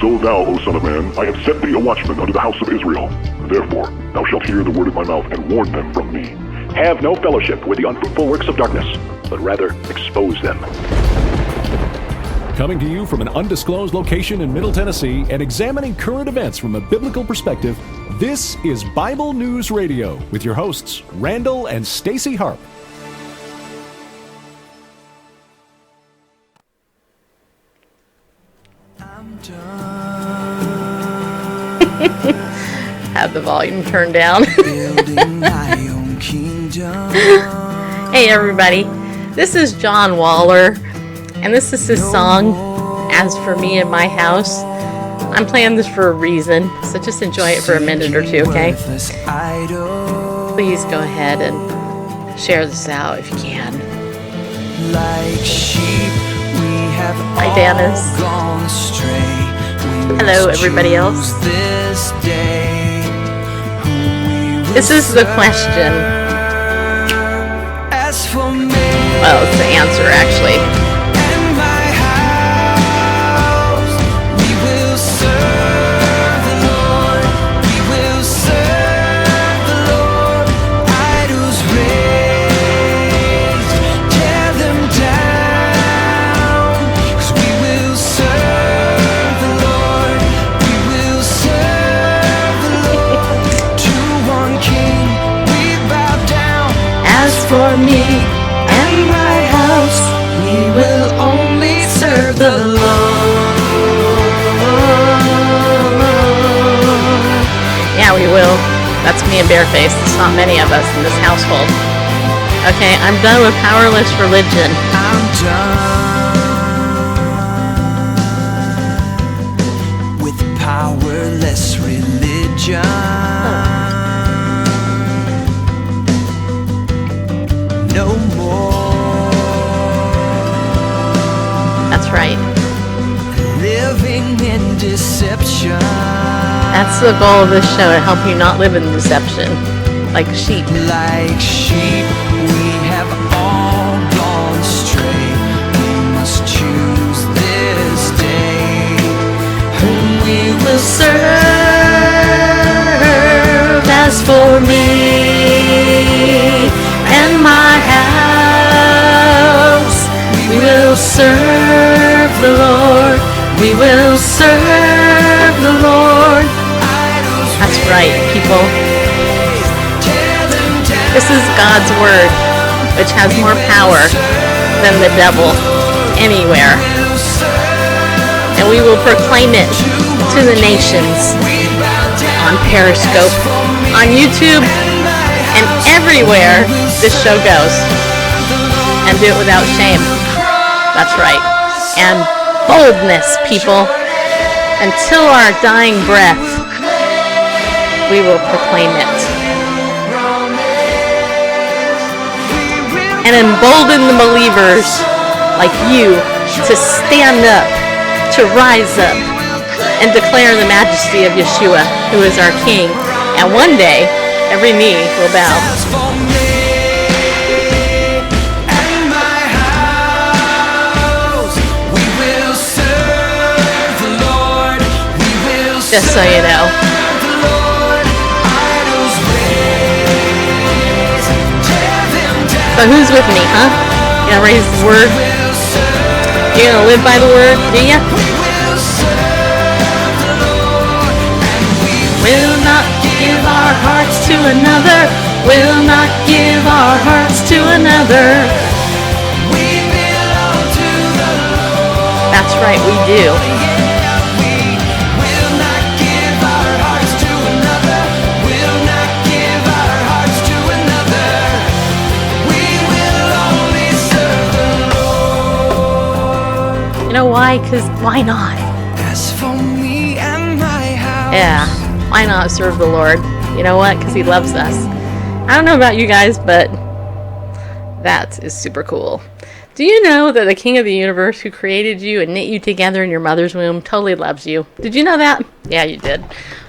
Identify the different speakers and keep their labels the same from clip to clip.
Speaker 1: So thou, O son of man, I have set thee a watchman unto the house of Israel. Therefore, thou shalt hear the word of my mouth, and warn them from me.
Speaker 2: Have no fellowship with the unfruitful works of darkness, but rather expose them.
Speaker 3: Coming to you from an undisclosed location in Middle Tennessee and examining current events from a biblical perspective, this is Bible News Radio with your hosts, Randall and Stacy Harp.
Speaker 4: Have the volume turned down. Hey everybody, this is John Waller, and this is his song, As For Me and My House. I'm playing this for a reason, so just enjoy it for a minute or two, okay? Please go ahead and share this out if you can. Hi Dennis. Hello everybody else. This is the question. Well, it's the answer actually.
Speaker 5: For me and my house, we will only serve the Lord.
Speaker 4: Yeah, we will. That's me and Bareface. There's not many of us in this household. Okay, I'm done with powerless religion.
Speaker 5: I'm done with powerless religion. No more.
Speaker 4: That's right.
Speaker 5: Living in deception.
Speaker 4: That's the goal of this show, to help you not live in deception. Like sheep.
Speaker 5: Like sheep, we have all gone astray. We must choose this day whom we will serve. As for me and my house, we will serve the Lord. We will serve the Lord.
Speaker 4: That's right, people. This is God's word, which has more power than the devil anywhere. And we will proclaim it to the nations on Periscope, on YouTube, and everywhere this show goes, and do it without shame. That's right. And boldness, people. Until our dying breath, we will proclaim it. And embolden the believers like you to stand up, to rise up, and declare the majesty of Yeshua, who is our King. And one day, every knee will bow. Just so you know. So who's with me, huh? You gonna raise the word? You gonna live by the word, do ya?
Speaker 5: Will not give our hearts to another. Will not give our hearts to another. We belong to the Lord.
Speaker 4: That's right, we do. You know why? Because why not?
Speaker 5: As for me and my house.
Speaker 4: Yeah, why not serve the Lord? You know what? Because he loves us. I don't know about you guys, but that is super cool. Do you know that the King of the universe, who created you and knit you together in your mother's womb, totally loves you? Did you know that? Yeah, you did.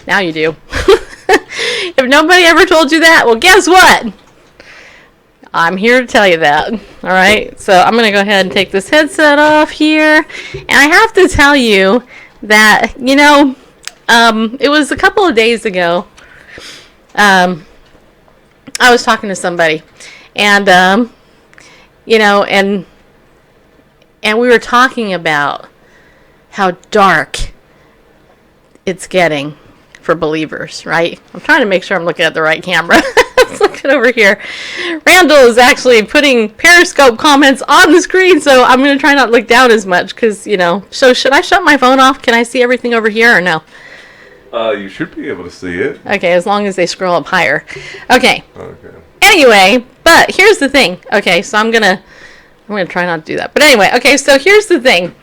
Speaker 4: Now you do. If nobody ever told you that, well, guess what? I'm here to tell you that. All right, so I'm going to go ahead and take this headset off here. And I have to tell you that, it was a couple of days ago. I was talking to somebody, and, and we were talking about how dark it's getting for believers, right? I'm trying to make sure I'm looking at the right camera. Let's look it over here. Randall is actually putting Periscope comments on the screen, so I'm going to try not to look down as much, because, so should I shut my phone off? Can I see everything over here, or no?
Speaker 6: You should be able to see it.
Speaker 4: Okay, as long as they scroll up higher. Okay.
Speaker 6: Okay.
Speaker 4: Anyway, but here's the thing. Okay, so I'm gonna try not to do that. But anyway, okay, so here's the thing.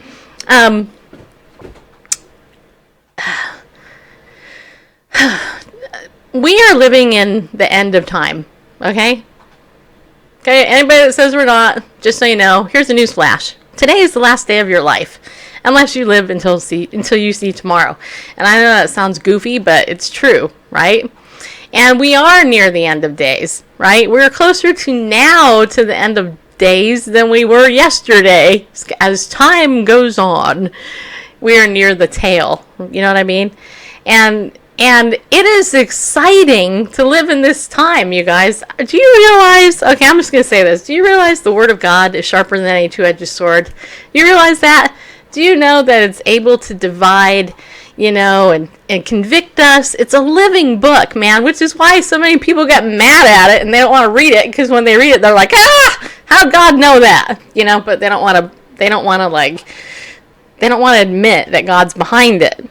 Speaker 4: We are living in the end of time. Okay? Okay, anybody that says we're not, just so you know, here's a news flash. Today is the last day of your life. Unless you live until you see tomorrow. And I know that sounds goofy, but it's true, right? And we are near the end of days, right? We're closer to the end of days than we were yesterday. As time goes on, we are near the tail. You know what I mean? And it is exciting to live in this time, you guys. Do you realize, okay, I'm just going to say this. Do you realize the Word of God is sharper than any two-edged sword? Do you realize that? Do you know that it's able to divide, and convict us? It's a living book, man, which is why so many people get mad at it and they don't want to read it, because when they read it, they're like, how'd God know that? But they don't want to admit that God's behind it.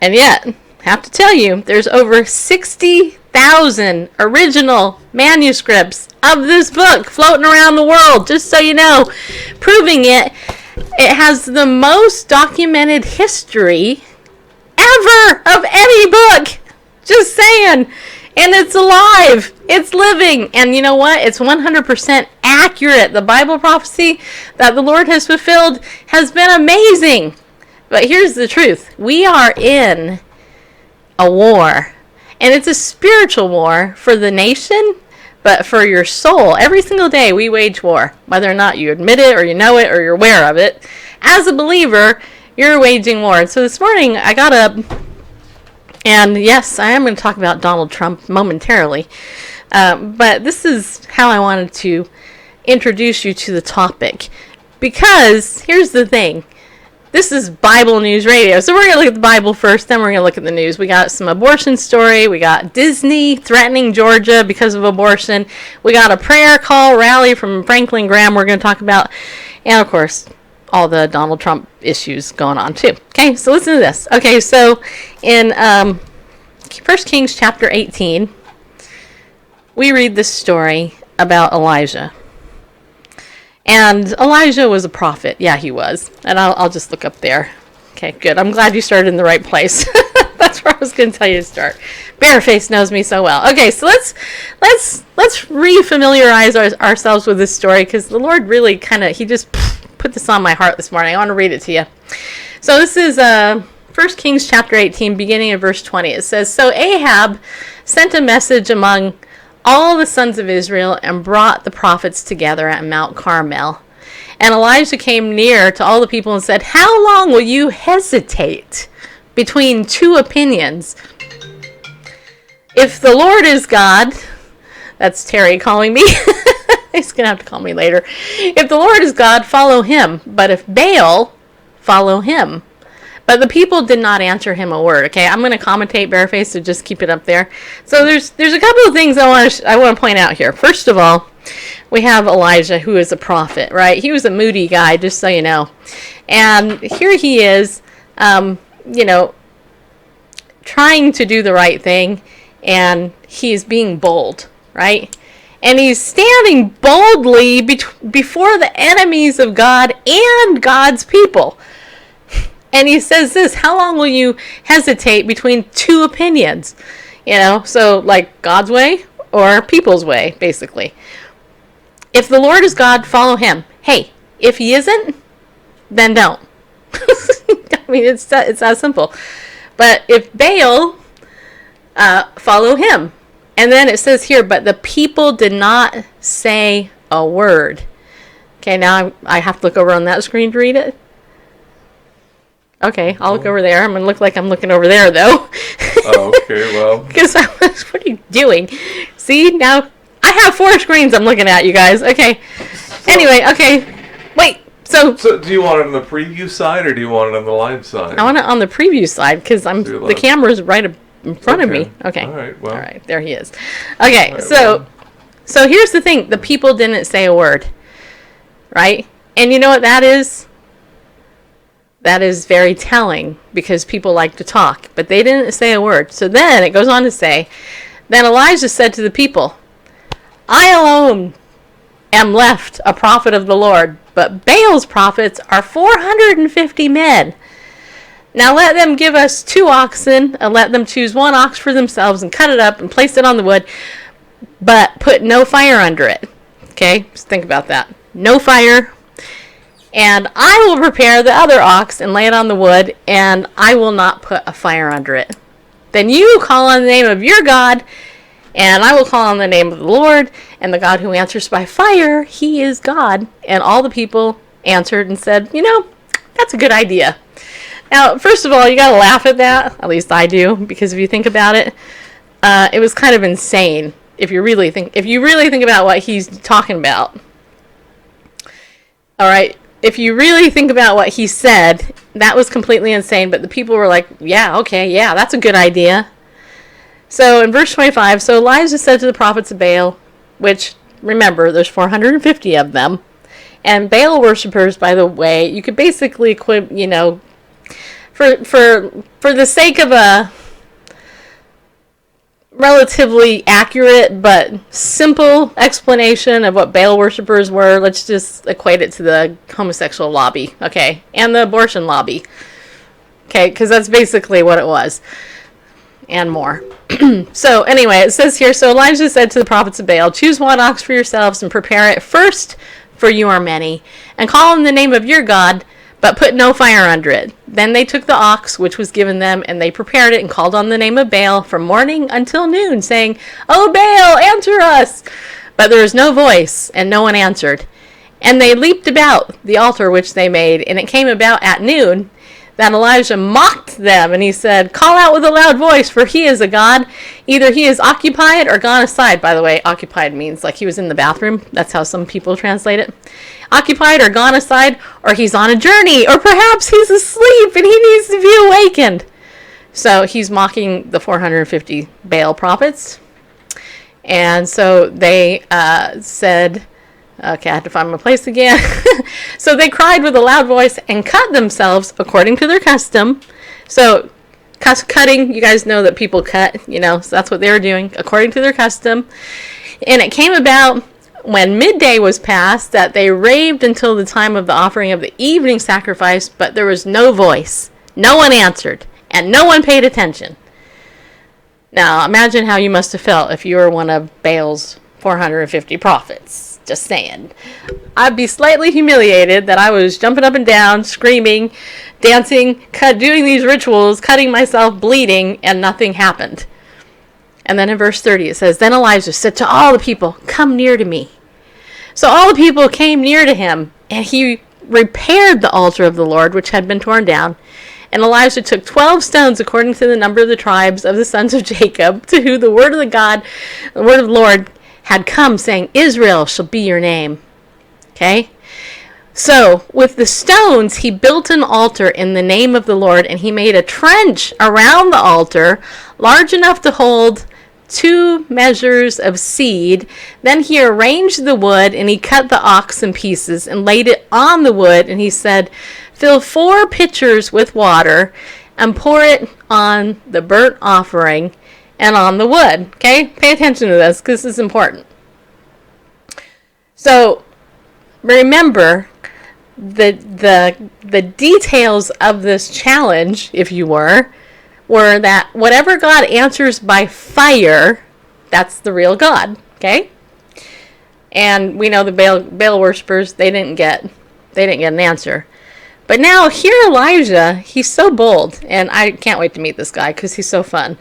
Speaker 4: And yet, I have to tell you, there's over 60,000 original manuscripts of this book floating around the world, just so you know, proving it. It has the most documented history ever of any book. Just saying. And it's alive. It's living. And you know what? It's 100% accurate. The Bible prophecy that the Lord has fulfilled has been amazing. But here's the truth. We are in a war. And it's a spiritual war for the nation, but for your soul. Every single day we wage war, whether or not you admit it or you know it or you're aware of it. As a believer, you're waging war. And so this morning I got up, and yes, I am going to talk about Donald Trump momentarily, but this is how I wanted to introduce you to the topic. Because here's the thing. This is Bible News Radio. So we're going to look at the Bible first, then we're going to look at the news. We got some abortion story. We got Disney threatening Georgia because of abortion. We got a prayer call rally from Franklin Graham we're going to talk about. And, of course, all the Donald Trump issues going on, too. Okay, so listen to this. Okay, so in 1 Kings chapter 18, we read this story about Elijah. And Elijah was a prophet. Yeah, he was. And I'll just look up there. Okay, good. I'm glad you started in the right place. That's where I was going to tell you to start. Bareface knows me so well. Okay, so let's re-familiarize ourselves with this story, because the Lord really he just put this on my heart this morning. I want to read it to you. So this is 1 Kings chapter 18, beginning of verse 20. It says, "So Ahab sent a message among all the sons of Israel and brought the prophets together at Mount Carmel. And Elijah came near to all the people and said, 'How long will you hesitate between two opinions? If the Lord is God,'" that's Terry calling me. He's going to have to call me later. "If the Lord is God, follow him. But if Baal, follow him.' But the people did not answer him a word." Okay, I'm going to commentate Bareface, so just keep it up there. So there's a couple of things I want to point out here. First of all, we have Elijah, who is a prophet, right? He was a moody guy, just so you know. And here he is, trying to do the right thing, and he's being bold, right? And he's standing boldly before the enemies of God and God's people. And he says this, "How long will you hesitate between two opinions?" So like God's way or people's way, basically. "If the Lord is God, follow him. Hey, if he isn't, then don't." I mean, it's that simple. "But if Baal, follow him." And then it says here, "But the people did not say a word." Okay, now I have to look over on that screen to read it. Okay, I'll look over there. I'm going to look like I'm looking over there, though.
Speaker 6: Oh, okay, well.
Speaker 4: Because what are you doing? See, now I have 4 screens I'm looking at, you guys. Okay. Anyway, okay. Wait. So
Speaker 6: do you want it on the preview side or do you want it on the live side?
Speaker 4: I want it on the preview side because the camera's right in front of me. Okay.
Speaker 6: All right. Well.
Speaker 4: All right. There he is. Okay.
Speaker 6: Right,
Speaker 4: So here's the thing: the people didn't say a word, right? And you know what that is? That is very telling because people like to talk, but they didn't say a word. So then it goes on to say, then Elijah said to the people, I alone am left a prophet of the Lord, but Baal's prophets are 450 men. Now let them give us 2 oxen, and let them choose 1 ox for themselves, and cut it up and place it on the wood, but put no fire under it. Okay, just think about that. No fire. And I will prepare the other ox and lay it on the wood, and I will not put a fire under it. Then you call on the name of your God, and I will call on the name of the Lord, and the God who answers by fire, he is God. And all the people answered and said, that's a good idea. Now, first of all, you gotta laugh at that. At least I do, because if you think about it, it was kind of insane. If you really think about what he's talking about. All right. If you really think about what he said, that was completely insane, but the people were like, yeah, that's a good idea. So in verse 25, so Elijah said to the prophets of Baal, which, remember, there's 450 of them, and Baal worshippers, by the way, you could basically equip, for the sake of a relatively accurate but simple explanation of what Baal worshippers were, let's just equate it to the homosexual lobby, okay, and the abortion lobby, okay, because that's basically what it was, and more. So anyway, it says here, so Elijah said to the prophets of Baal, choose 1 ox for yourselves and prepare it first, for you are many, and call on the name of your God, but put no fire under it. Then they took the ox which was given them, and they prepared it and called on the name of Baal from morning until noon, saying, O Baal, answer us! But there was no voice, and no one answered. And they leaped about the altar which they made, and it came about at noon that Elijah mocked them, and he said, call out with a loud voice, for he is a god. Either he is occupied or gone aside. By the way, occupied means like he was in the bathroom. That's how some people translate it. Occupied or gone aside, or he's on a journey, or perhaps he's asleep and he needs to be awakened. So he's mocking the 450 Baal prophets. And so they said, okay, I have to find my place again. So they cried with a loud voice and cut themselves according to their custom. So cutting, you guys know that people cut, so that's what they were doing according to their custom. And it came about when midday was past that they raved until the time of the offering of the evening sacrifice, but there was no voice. No one answered, and no one paid attention. Now, imagine how you must have felt if you were one of Baal's 450 prophets. Just saying. I'd be slightly humiliated that I was jumping up and down, screaming, dancing, doing these rituals, cutting myself, bleeding, and nothing happened. And then in verse 30 it says, then Elijah said to all the people, come near to me. So all the people came near to him, and he repaired the altar of the Lord, which had been torn down. And Elijah took 12 stones according to the number of the tribes of the sons of Jacob, to whom the word of the Lord had come, saying, Israel shall be your name. Okay? So, with the stones, he built an altar in the name of the Lord, and he made a trench around the altar, large enough to hold 2 measures of seed. Then he arranged the wood, and he cut the ox in pieces and laid it on the wood, and he said, fill 4 pitchers with water and pour it on the burnt offering and on the wood. Okay? Pay attention to this, because this is important. So, remember, the details of this challenge, if you were that whatever God answers by fire, that's the real God. Okay? And we know the Baal worshippers, they didn't get an answer. But now, here Elijah, he's so bold, and I can't wait to meet this guy, because he's so fun.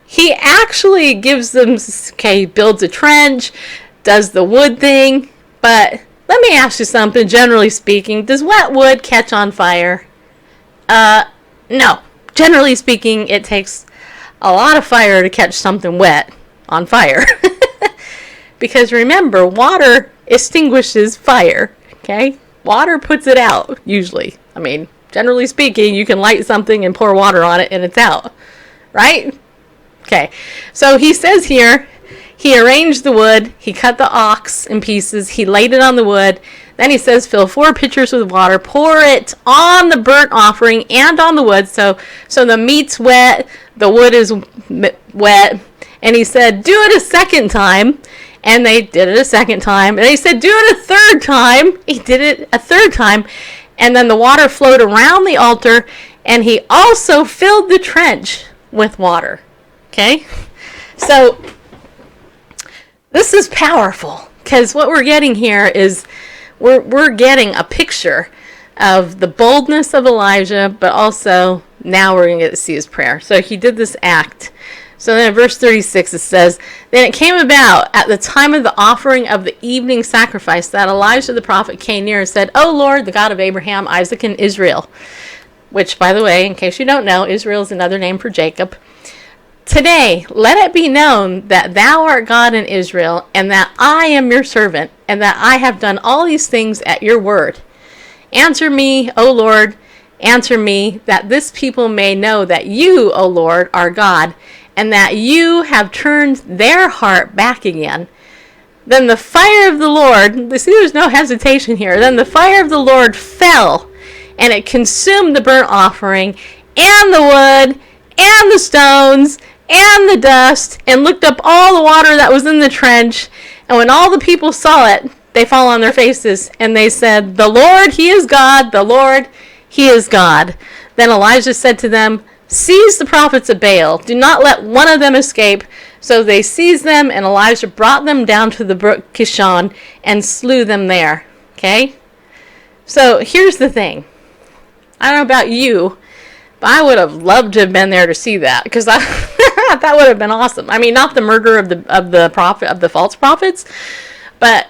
Speaker 4: He actually gives them, builds a trench, does the wood thing, but let me ask you something, generally speaking, does wet wood catch on fire? No. Generally speaking, it takes a lot of fire to catch something wet on fire. Because remember, water extinguishes fire, okay? Water puts it out, usually. I mean, generally speaking, you can light something and pour water on it and it's out, right? Okay, so he says here, he arranged the wood, he cut the ox in pieces, he laid it on the wood. Then he says, fill 4 pitchers with water, pour it on the burnt offering and on the wood. So the meat's wet, the wood is wet. And he said, do it a second time. And they did it a second time. And he said, do it a third time. He did it a third time. And then the water flowed around the altar. And he also filled the trench with water. Okay? So this is powerful. Because what we're getting here is we're getting a picture of the boldness of Elijah. But also now we're going to get to see his prayer. So he did this act. So then in verse 36 it says, then it came about at the time of the offering of the evening sacrifice that Elijah the prophet came near and said, O Lord, the God of Abraham, Isaac, and Israel. Which, by the way, in case you don't know, Israel is another name for Jacob. Today, let it be known that thou art God in Israel, and that I am your servant, and that I have done all these things at your word. Answer me, O Lord, answer me, that this people may know that you, O Lord, are God, and that you have turned their heart back again. Then the fire of the Lord, see, there's no hesitation here. Then the fire of the Lord fell, and it consumed the burnt offering, and the wood, and the stones, and the dust, and looked up all the water that was in the trench. And when all the people saw it, they fell on their faces, and they said, the Lord, he is God, the Lord, he is God. Then Elijah said to them, seize the prophets of Baal. Do not let one of them escape. So they seized them, and Elijah brought them down to the brook Kishon and slew them there. Okay? So here's the thing. I don't know about you, but I would have loved to have been there to see that, because that would have been awesome. I mean, not the murder of the false prophets, but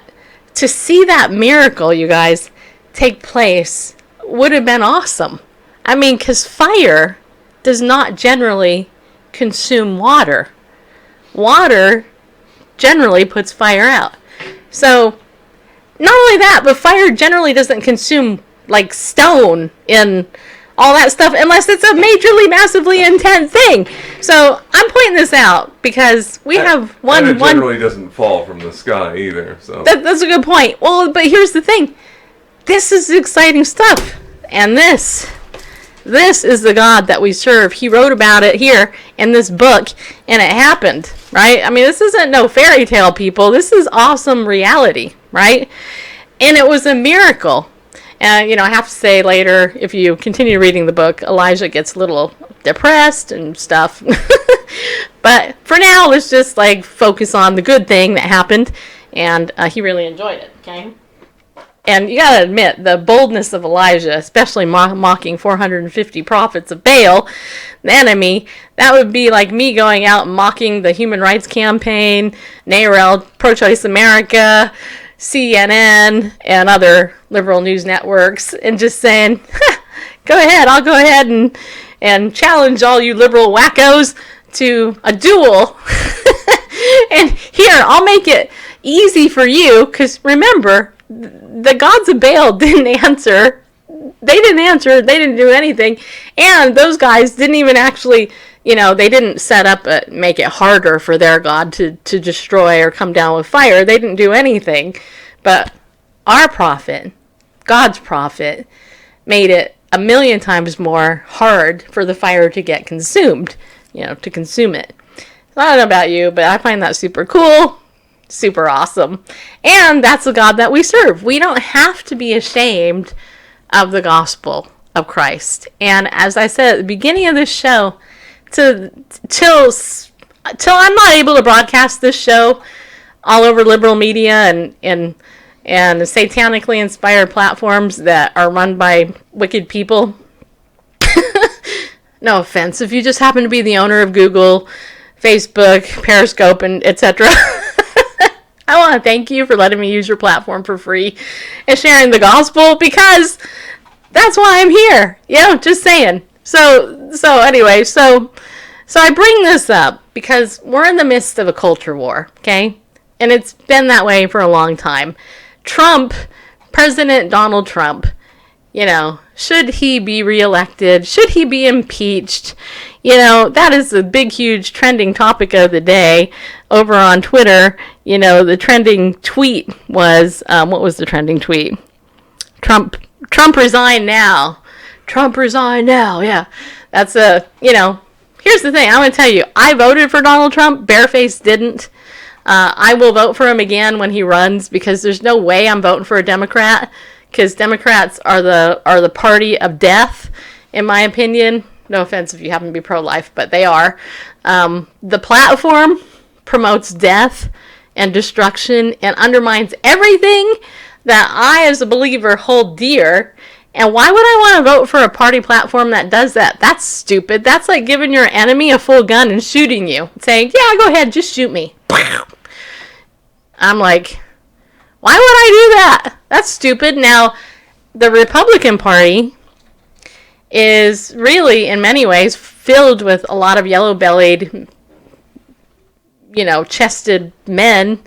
Speaker 4: to see that miracle, you guys, take place would have been awesome. I mean, because fire does not generally consume water. Water generally puts fire out. So, not only that, but fire generally doesn't consume, like, stone and all that stuff unless it's a majorly, massively intense thing. So, I'm pointing this out because we have one...
Speaker 6: And it generally doesn't fall from the sky either, so...
Speaker 4: That's a good point. Well, but here's the thing. This is exciting stuff. And this is the God that we serve. He wrote about it here in this book, and it happened, right? I mean, this isn't no fairy tale, people. This is awesome reality, right? And it was a miracle. And, I have to say later, if you continue reading the book, Elijah gets a little depressed and stuff. But for now, let's just, focus on the good thing that happened. And he really enjoyed it, okay? And you gotta admit, the boldness of Elijah, especially mocking 450 prophets of Baal, the enemy, that would be like me going out and mocking the Human Rights Campaign, NARAL, Pro-Choice America, CNN, and other liberal news networks, and just saying, go ahead, I'll go ahead and challenge all you liberal wackos to a duel. And here, I'll make it easy for you, because remember, the gods of Baal didn't answer. They didn't answer. They didn't do anything. And those guys didn't even actually, they didn't set up, make it harder for their God to destroy or come down with fire. They didn't do anything. But our prophet, God's prophet, made it 1,000,000 times more hard for the fire to get consumed, to consume it. So I don't know about you, but I find that super cool. Super awesome. And that's the God that we serve. We don't have to be ashamed of the gospel of Christ. And as I said at the beginning of this show, till I'm not able to broadcast this show all over liberal media and satanically inspired platforms that are run by wicked people. No offense, if you just happen to be the owner of Google, Facebook, Periscope, and etc. I want to thank you for letting me use your platform for free and sharing the gospel, because That's why I'm here. Just saying. So anyway, so I bring this up because we're in the midst of a culture war, okay? And it's been that way for a long time. President Donald Trump, should he be reelected? Should he be impeached? That is the big, huge trending topic of the day over on Twitter. The trending tweet was, what was the trending tweet? Trump resign now. Trump resign now. Yeah. That's here's the thing. I'm going to tell you, I voted for Donald Trump. Barefaced didn't. I will vote for him again when he runs because there's no way I'm voting for a Democrat because Democrats are the party of death, in my opinion. No offense if you happen to be pro-life, but they are. The platform promotes death and destruction and undermines everything that I, as a believer, hold dear. And why would I want to vote for a party platform that does that? That's stupid. That's like giving your enemy a full gun and shooting you. Saying, yeah, go ahead, just shoot me. I'm like, why would I do that? That's stupid. Now, the Republican Party is really, in many ways, filled with a lot of yellow-bellied, chested men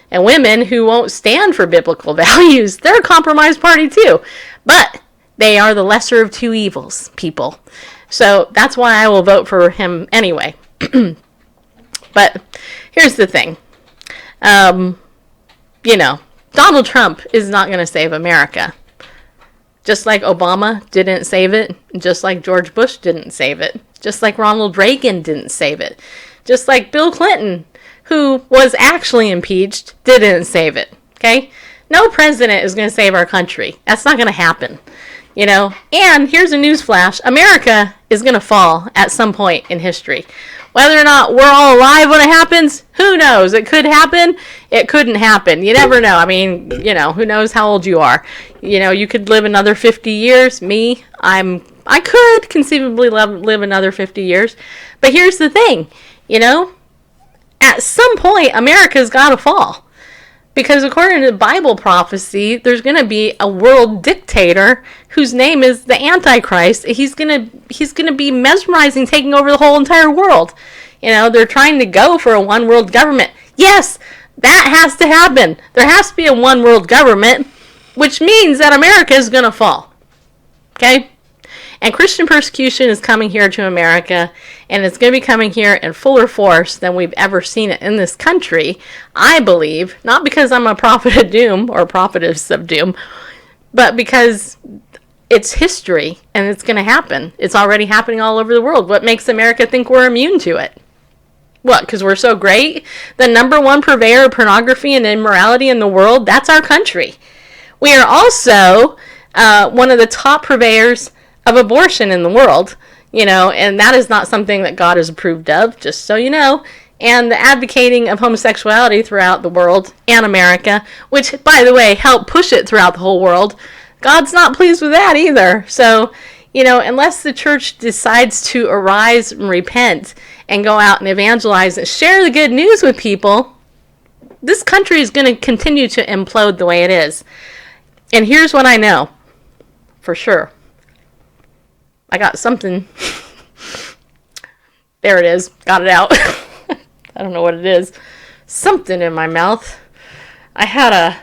Speaker 4: and women who won't stand for biblical values. They're a compromised party, too. But they are the lesser of two evils, people. So that's why I will vote for him anyway. But here's the thing. Donald Trump is not going to save America. Just like Obama didn't save it. Just like George Bush didn't save it. Just like Ronald Reagan didn't save it. Just like Bill Clinton, who was actually impeached, didn't save it. Okay? No president is going to save our country. That's not going to happen. And here's a news flash. America is going to fall at some point in history. Whether or not we're all alive when it happens, who knows? It could happen. It couldn't happen. You never know. I mean, who knows how old you are? You could live another 50 years. Me, I could conceivably live another 50 years. But here's the thing, at some point, America's got to fall. Because according to Bible prophecy, there's going to be a world dictator whose name is the Antichrist. He's going to be mesmerizing, taking over the whole entire world. They're trying to go for a one world government. Yes, that has to happen. There has to be a one world government, which means that America is going to fall. Okay? And Christian persecution is coming here to America, and it's going to be coming here in fuller force than we've ever seen it in this country, I believe, not because I'm a prophet of doom or a prophetess of doom, but because it's history, and it's going to happen. It's already happening all over the world. What makes America think we're immune to it? What, because we're so great? The number one purveyor of pornography and immorality in the world, that's our country. We are also one of the top purveyors of abortion in the world, and that is not something that God has approved of, just so you know. And the advocating of homosexuality throughout the world and America, which, by the way, helped push it throughout the whole world, God's not pleased with that either. So, unless the church decides to arise and repent and go out and evangelize and share the good news with people, this country is going to continue to implode the way it is. And here's what I know for sure. I got something. There it is. Got it out. I don't know what it is. Something in my mouth. I had a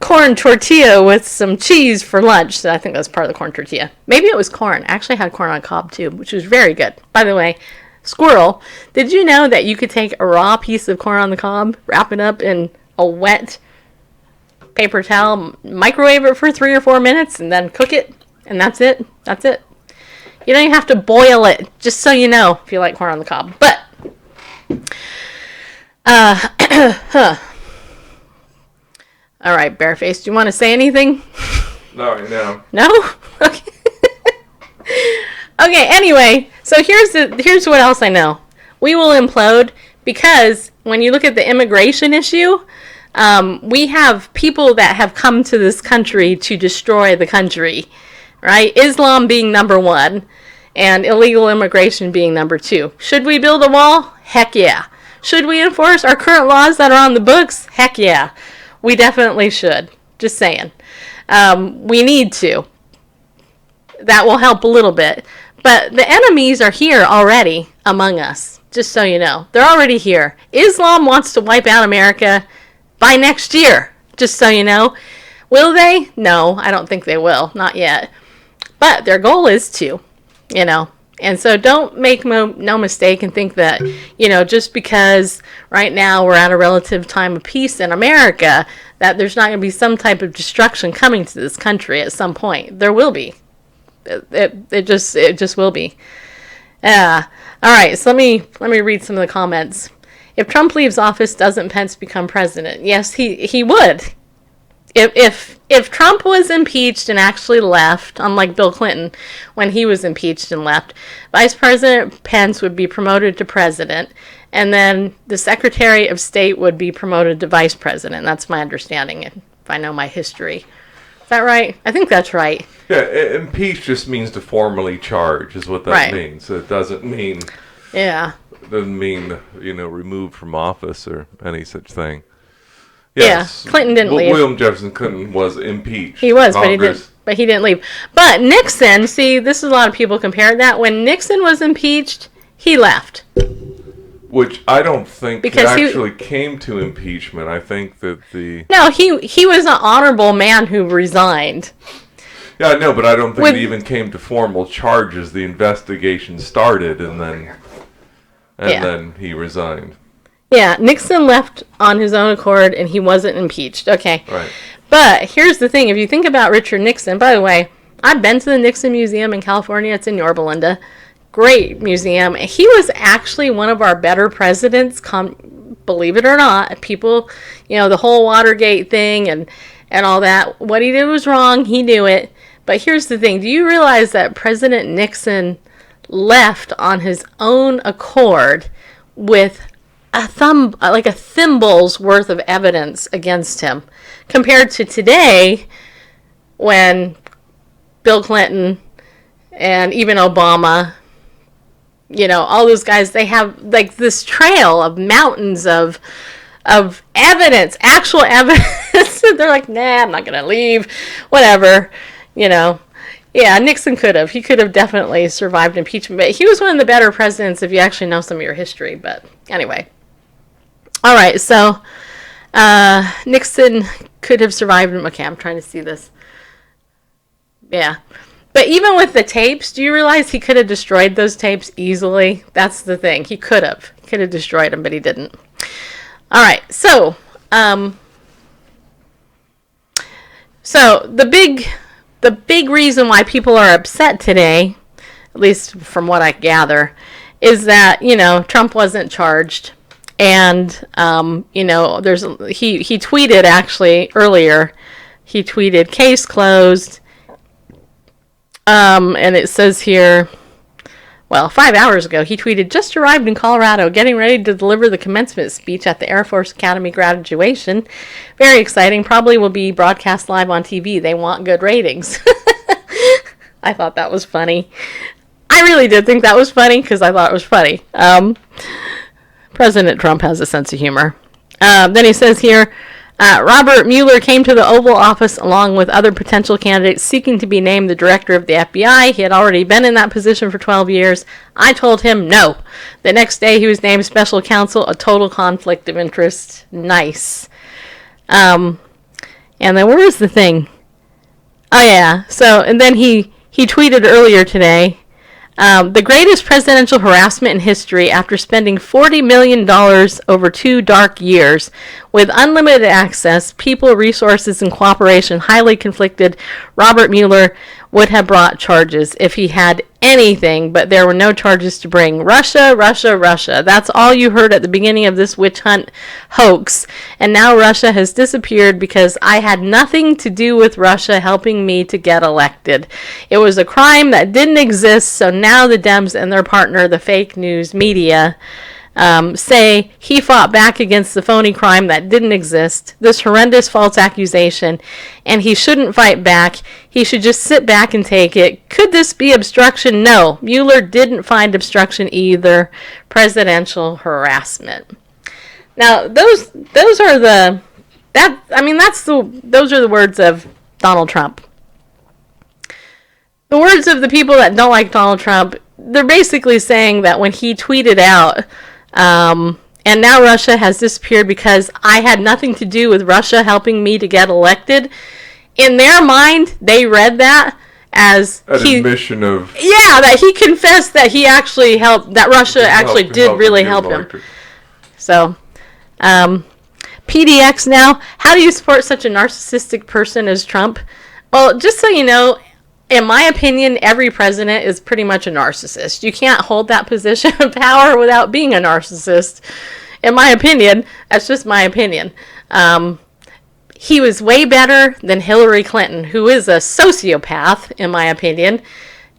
Speaker 4: corn tortilla with some cheese for lunch. So I think that's part of the corn tortilla. Maybe it was corn. I actually had corn on the cob too, which was very good. By the way, squirrel, did you know that you could take a raw piece of corn on the cob, wrap it up in a wet paper towel, microwave it for 3 or 4 minutes, and then cook it? And that's it. That's it. You don't even have to boil it, just so you know, if you like corn on the cob. But, all right, Bareface, do you want to say anything?
Speaker 6: No.
Speaker 4: No? Okay. Okay, anyway, so here's what else I know. We will implode because when you look at the immigration issue, we have people that have come to this country to destroy the country. Right? Islam being number 1 and illegal immigration being number 2. Should we build a wall? Heck yeah. Should we enforce our current laws that are on the books? Heck yeah. We definitely should. Just saying. We need to. that will help a little bit. But the enemies are here already among us, just so you know. They're already here. Islam wants to wipe out America by next year, just so you know. Will they? No, I don't think they will. Not yet. But their goal is to, you know. And so don't make no mistake and think that, you know, just because right now we're at a relative time of peace in America, that there's not going to be some type of destruction coming to this country at some point. There will be. It just will be. All right, so let me read some of the comments. If Trump leaves office, doesn't Pence become president? Yes, he would. If Trump was impeached and actually left, unlike Bill Clinton when he was impeached and left, Vice President Pence would be promoted to president, and then the Secretary of State would be promoted to vice president. That's my understanding, if I know my history. Is that right? I think that's right.
Speaker 6: Yeah, impeach just means to formally charge, is what that means. It doesn't mean...
Speaker 4: Yeah.
Speaker 6: Doesn't mean, you know, removed from office or any such thing.
Speaker 4: Yes. Yeah, Clinton didn't leave.
Speaker 6: William Jefferson Clinton was impeached.
Speaker 4: He was, but he didn't leave. But Nixon, see, this is a lot of people compare that. When Nixon was impeached, he left.
Speaker 6: Which I don't think
Speaker 4: because
Speaker 6: actually came to impeachment. I think that the...
Speaker 4: No, he was an honorable man who resigned.
Speaker 6: Yeah, I know, but I don't think it even came to formal charges. The investigation started, and then he resigned.
Speaker 4: Yeah, Nixon left on his own accord, and he wasn't impeached. Okay.
Speaker 6: Right.
Speaker 4: But here's the thing. If you think about Richard Nixon, by the way, I've been to the Nixon Museum in California. It's in Yorba Linda. Great museum. He was actually one of our better presidents, believe it or not. People, you know, the whole Watergate thing and all that. What he did was wrong. He knew it. But here's the thing. Do you realize that President Nixon left on his own accord with a thimble's worth of evidence against him, compared to today when Bill Clinton and even Obama, you know, all those guys, they have like this trail of mountains of evidence, actual evidence. They're like, nah, I'm not going to leave, whatever, you know. Yeah, Nixon he could have definitely survived impeachment, but he was one of the better presidents if you actually know some of your history. But anyway. All right, so Nixon could have survived. Okay, I'm trying to see this. Yeah. But even with the tapes, do you realize he could have destroyed those tapes easily? That's the thing. He could have. He could have destroyed them, but he didn't. All right, so the big reason why people are upset today, at least from what I gather, is that, you know, Trump wasn't charged. And, you know, he tweeted actually earlier, he tweeted case closed. And it says here, well, 5 hours ago, he tweeted, just arrived in Colorado, getting ready to deliver the commencement speech at the Air Force Academy graduation. Very exciting. Probably will be broadcast live on TV. They want good ratings. I thought that was funny. I really did think that was funny because I thought it was funny. President Trump has a sense of humor. Then he says here, Robert Mueller came to the Oval Office along with other potential candidates seeking to be named the director of the FBI. He had already been in that position for 12 years. I told him no. The next day he was named special counsel, a total conflict of interest. Nice. And then where is the thing? Oh yeah. So, and then he tweeted earlier today, the greatest presidential harassment in history after spending $40 million over 2 dark years with unlimited access, people, resources, and cooperation highly conflicted. Robert Mueller would have brought charges if he had anything, but there were no charges to bring. Russia, Russia, Russia. That's all you heard at the beginning of this witch hunt hoax. And now Russia has disappeared because I had nothing to do with Russia helping me to get elected. It was a crime that didn't exist, so now the Dems and their partner, the fake news media, say he fought back against the phony crime that didn't exist, this horrendous false accusation, and he shouldn't fight back. He should just sit back and take it. Could this be obstruction? No. Mueller didn't find obstruction either. Presidential harassment. Now, those are the words of Donald Trump. the words of the people that don't like Donald Trump, they're basically saying that when he tweeted out, and now Russia has disappeared because I had nothing to do with Russia helping me to get elected. In their mind, they read that as
Speaker 6: an admission of
Speaker 4: that he confessed that he actually helped, that Russia actually did really help him. So, PDX now, how do you support such a narcissistic person as Trump? Well, just so you know, in my opinion, every president is pretty much a narcissist. You can't hold that position of power without being a narcissist. In my opinion, that's just my opinion. He was way better than Hillary Clinton, who is a sociopath, in my opinion,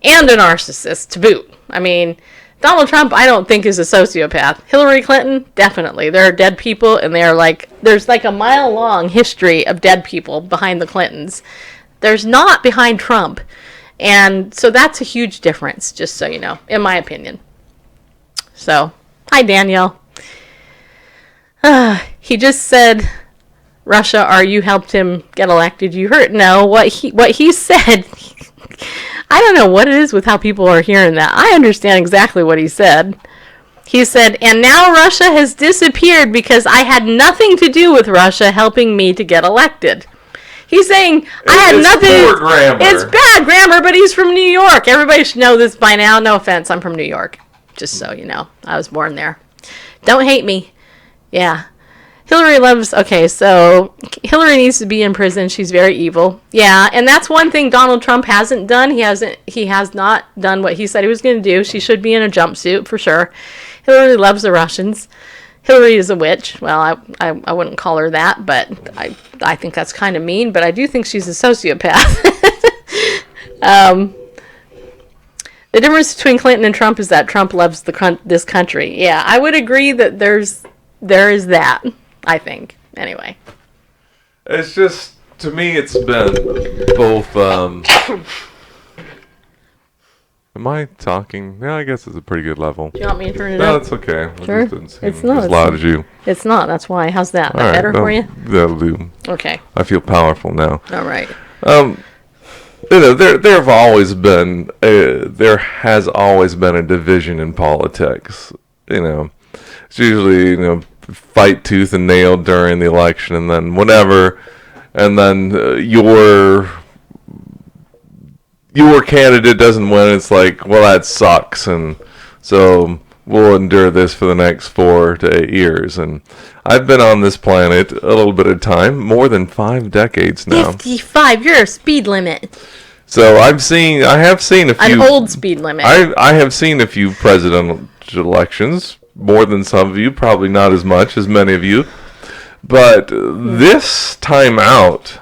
Speaker 4: and a narcissist to boot. I mean, Donald Trump, I don't think is a sociopath. Hillary Clinton, definitely. There are dead people, and there's like a mile-long history of dead people behind the Clintons. There's not behind Trump. And so that's a huge difference, just so you know, in my opinion. So, hi, Danielle. He just said, Russia, you helped him get elected. You heard? No, what he said, I don't know what it is with how people are hearing that. I understand exactly what he said. He said, and now Russia has disappeared because I had nothing to do with Russia helping me to get elected. He's saying, I had nothing.
Speaker 6: Poor grammar.
Speaker 4: It's bad grammar, but he's from New York. Everybody should know this by now. No offense, I'm from New York. Just so you know, I was born there. Don't hate me. Yeah. Hillary so Hillary needs to be in prison. She's very evil. Yeah, and that's one thing Donald Trump hasn't done. He has not done what he said he was going to do. She should be in a jumpsuit for sure. Hillary loves the Russians. Hillary is a witch. Well, I wouldn't call her that, but I think that's kind of mean, but I do think she's a sociopath. The difference between Clinton and Trump is that Trump loves this country. Yeah, I would agree that there is that, I think. Anyway.
Speaker 6: It's just, to me, it's been both, am I talking? Yeah, I guess it's a pretty good level.
Speaker 4: Do you want me to turn it
Speaker 6: No,
Speaker 4: up?
Speaker 6: it's okay.
Speaker 4: Sure.
Speaker 6: It doesn't seem
Speaker 4: It's not.
Speaker 6: as loud as you.
Speaker 4: It's not. That's why. How's that?
Speaker 6: All right,
Speaker 4: Better for you?
Speaker 6: That'll do.
Speaker 4: Okay.
Speaker 6: I feel powerful now.
Speaker 4: All right.
Speaker 6: You know, there has always been a division in politics. You know, it's usually fight tooth and nail during the election, and then whatever, and then your candidate doesn't win. It's like, well, that sucks, and so we'll endure this for the next 4 to 8 years. And I've been on this planet a little bit of time, more than 5 decades now.
Speaker 4: 55. You're a speed limit.
Speaker 6: So I have seen a few.
Speaker 4: An old speed limit.
Speaker 6: I have seen a few presidential elections, more than some of you, probably not as much as many of you. But this time out,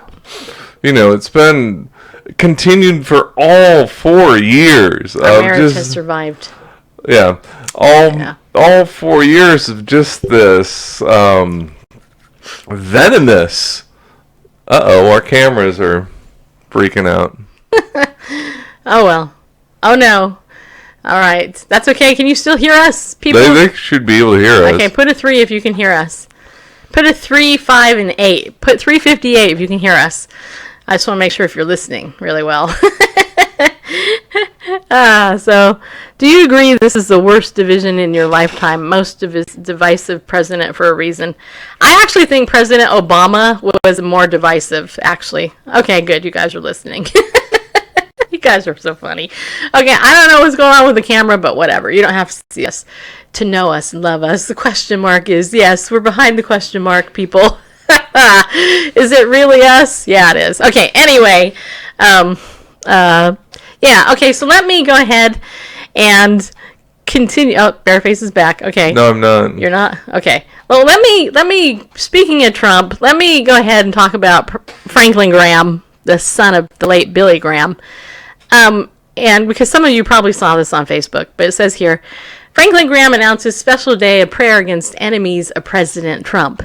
Speaker 6: it's been continued for all 4 years.
Speaker 4: Our marriage has survived.
Speaker 6: Yeah. All 4 years of just this venomous. Our cameras are freaking out.
Speaker 4: Oh, well. Oh, no. All right. That's okay. Can you still hear us, people?
Speaker 6: They should be able to hear us.
Speaker 4: Okay, put a 3 if you can hear us. Put a 3, 5, and 8. Put 358 if you can hear us. I just want to make sure if you're listening really well. So, do you agree this is the worst division in your lifetime? Most divisive president for a reason. I actually think President Obama was more divisive, actually. Okay, good. You guys are listening. You guys are so funny. Okay, I don't know what's going on with the camera, but whatever. You don't have to see us to know us and love us. The question mark is, yes, we're behind the question mark, people. Is it really us? Yeah, it is. Okay, anyway. Yeah, okay, so let me go ahead and continue. Oh, Bareface is back. Okay.
Speaker 6: No, I'm not.
Speaker 4: You're not? Okay. Well, let me, speaking of Trump, let me go ahead and talk about Franklin Graham, the son of the late Billy Graham. And because some of you probably saw this on Facebook, but it says here, Franklin Graham announces special day of prayer against enemies of President Trump.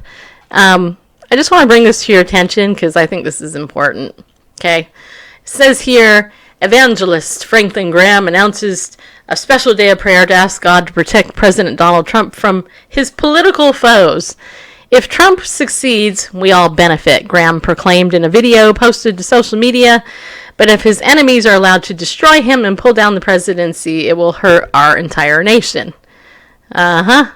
Speaker 4: I just want to bring this to your attention because I think this is important. Okay. It says here, Evangelist Franklin Graham announces a special day of prayer to ask God to protect President Donald Trump from his political foes. If Trump succeeds, we all benefit, Graham proclaimed in a video posted to social media But if his enemies are allowed to destroy him and pull down the presidency, it will hurt our entire nation. And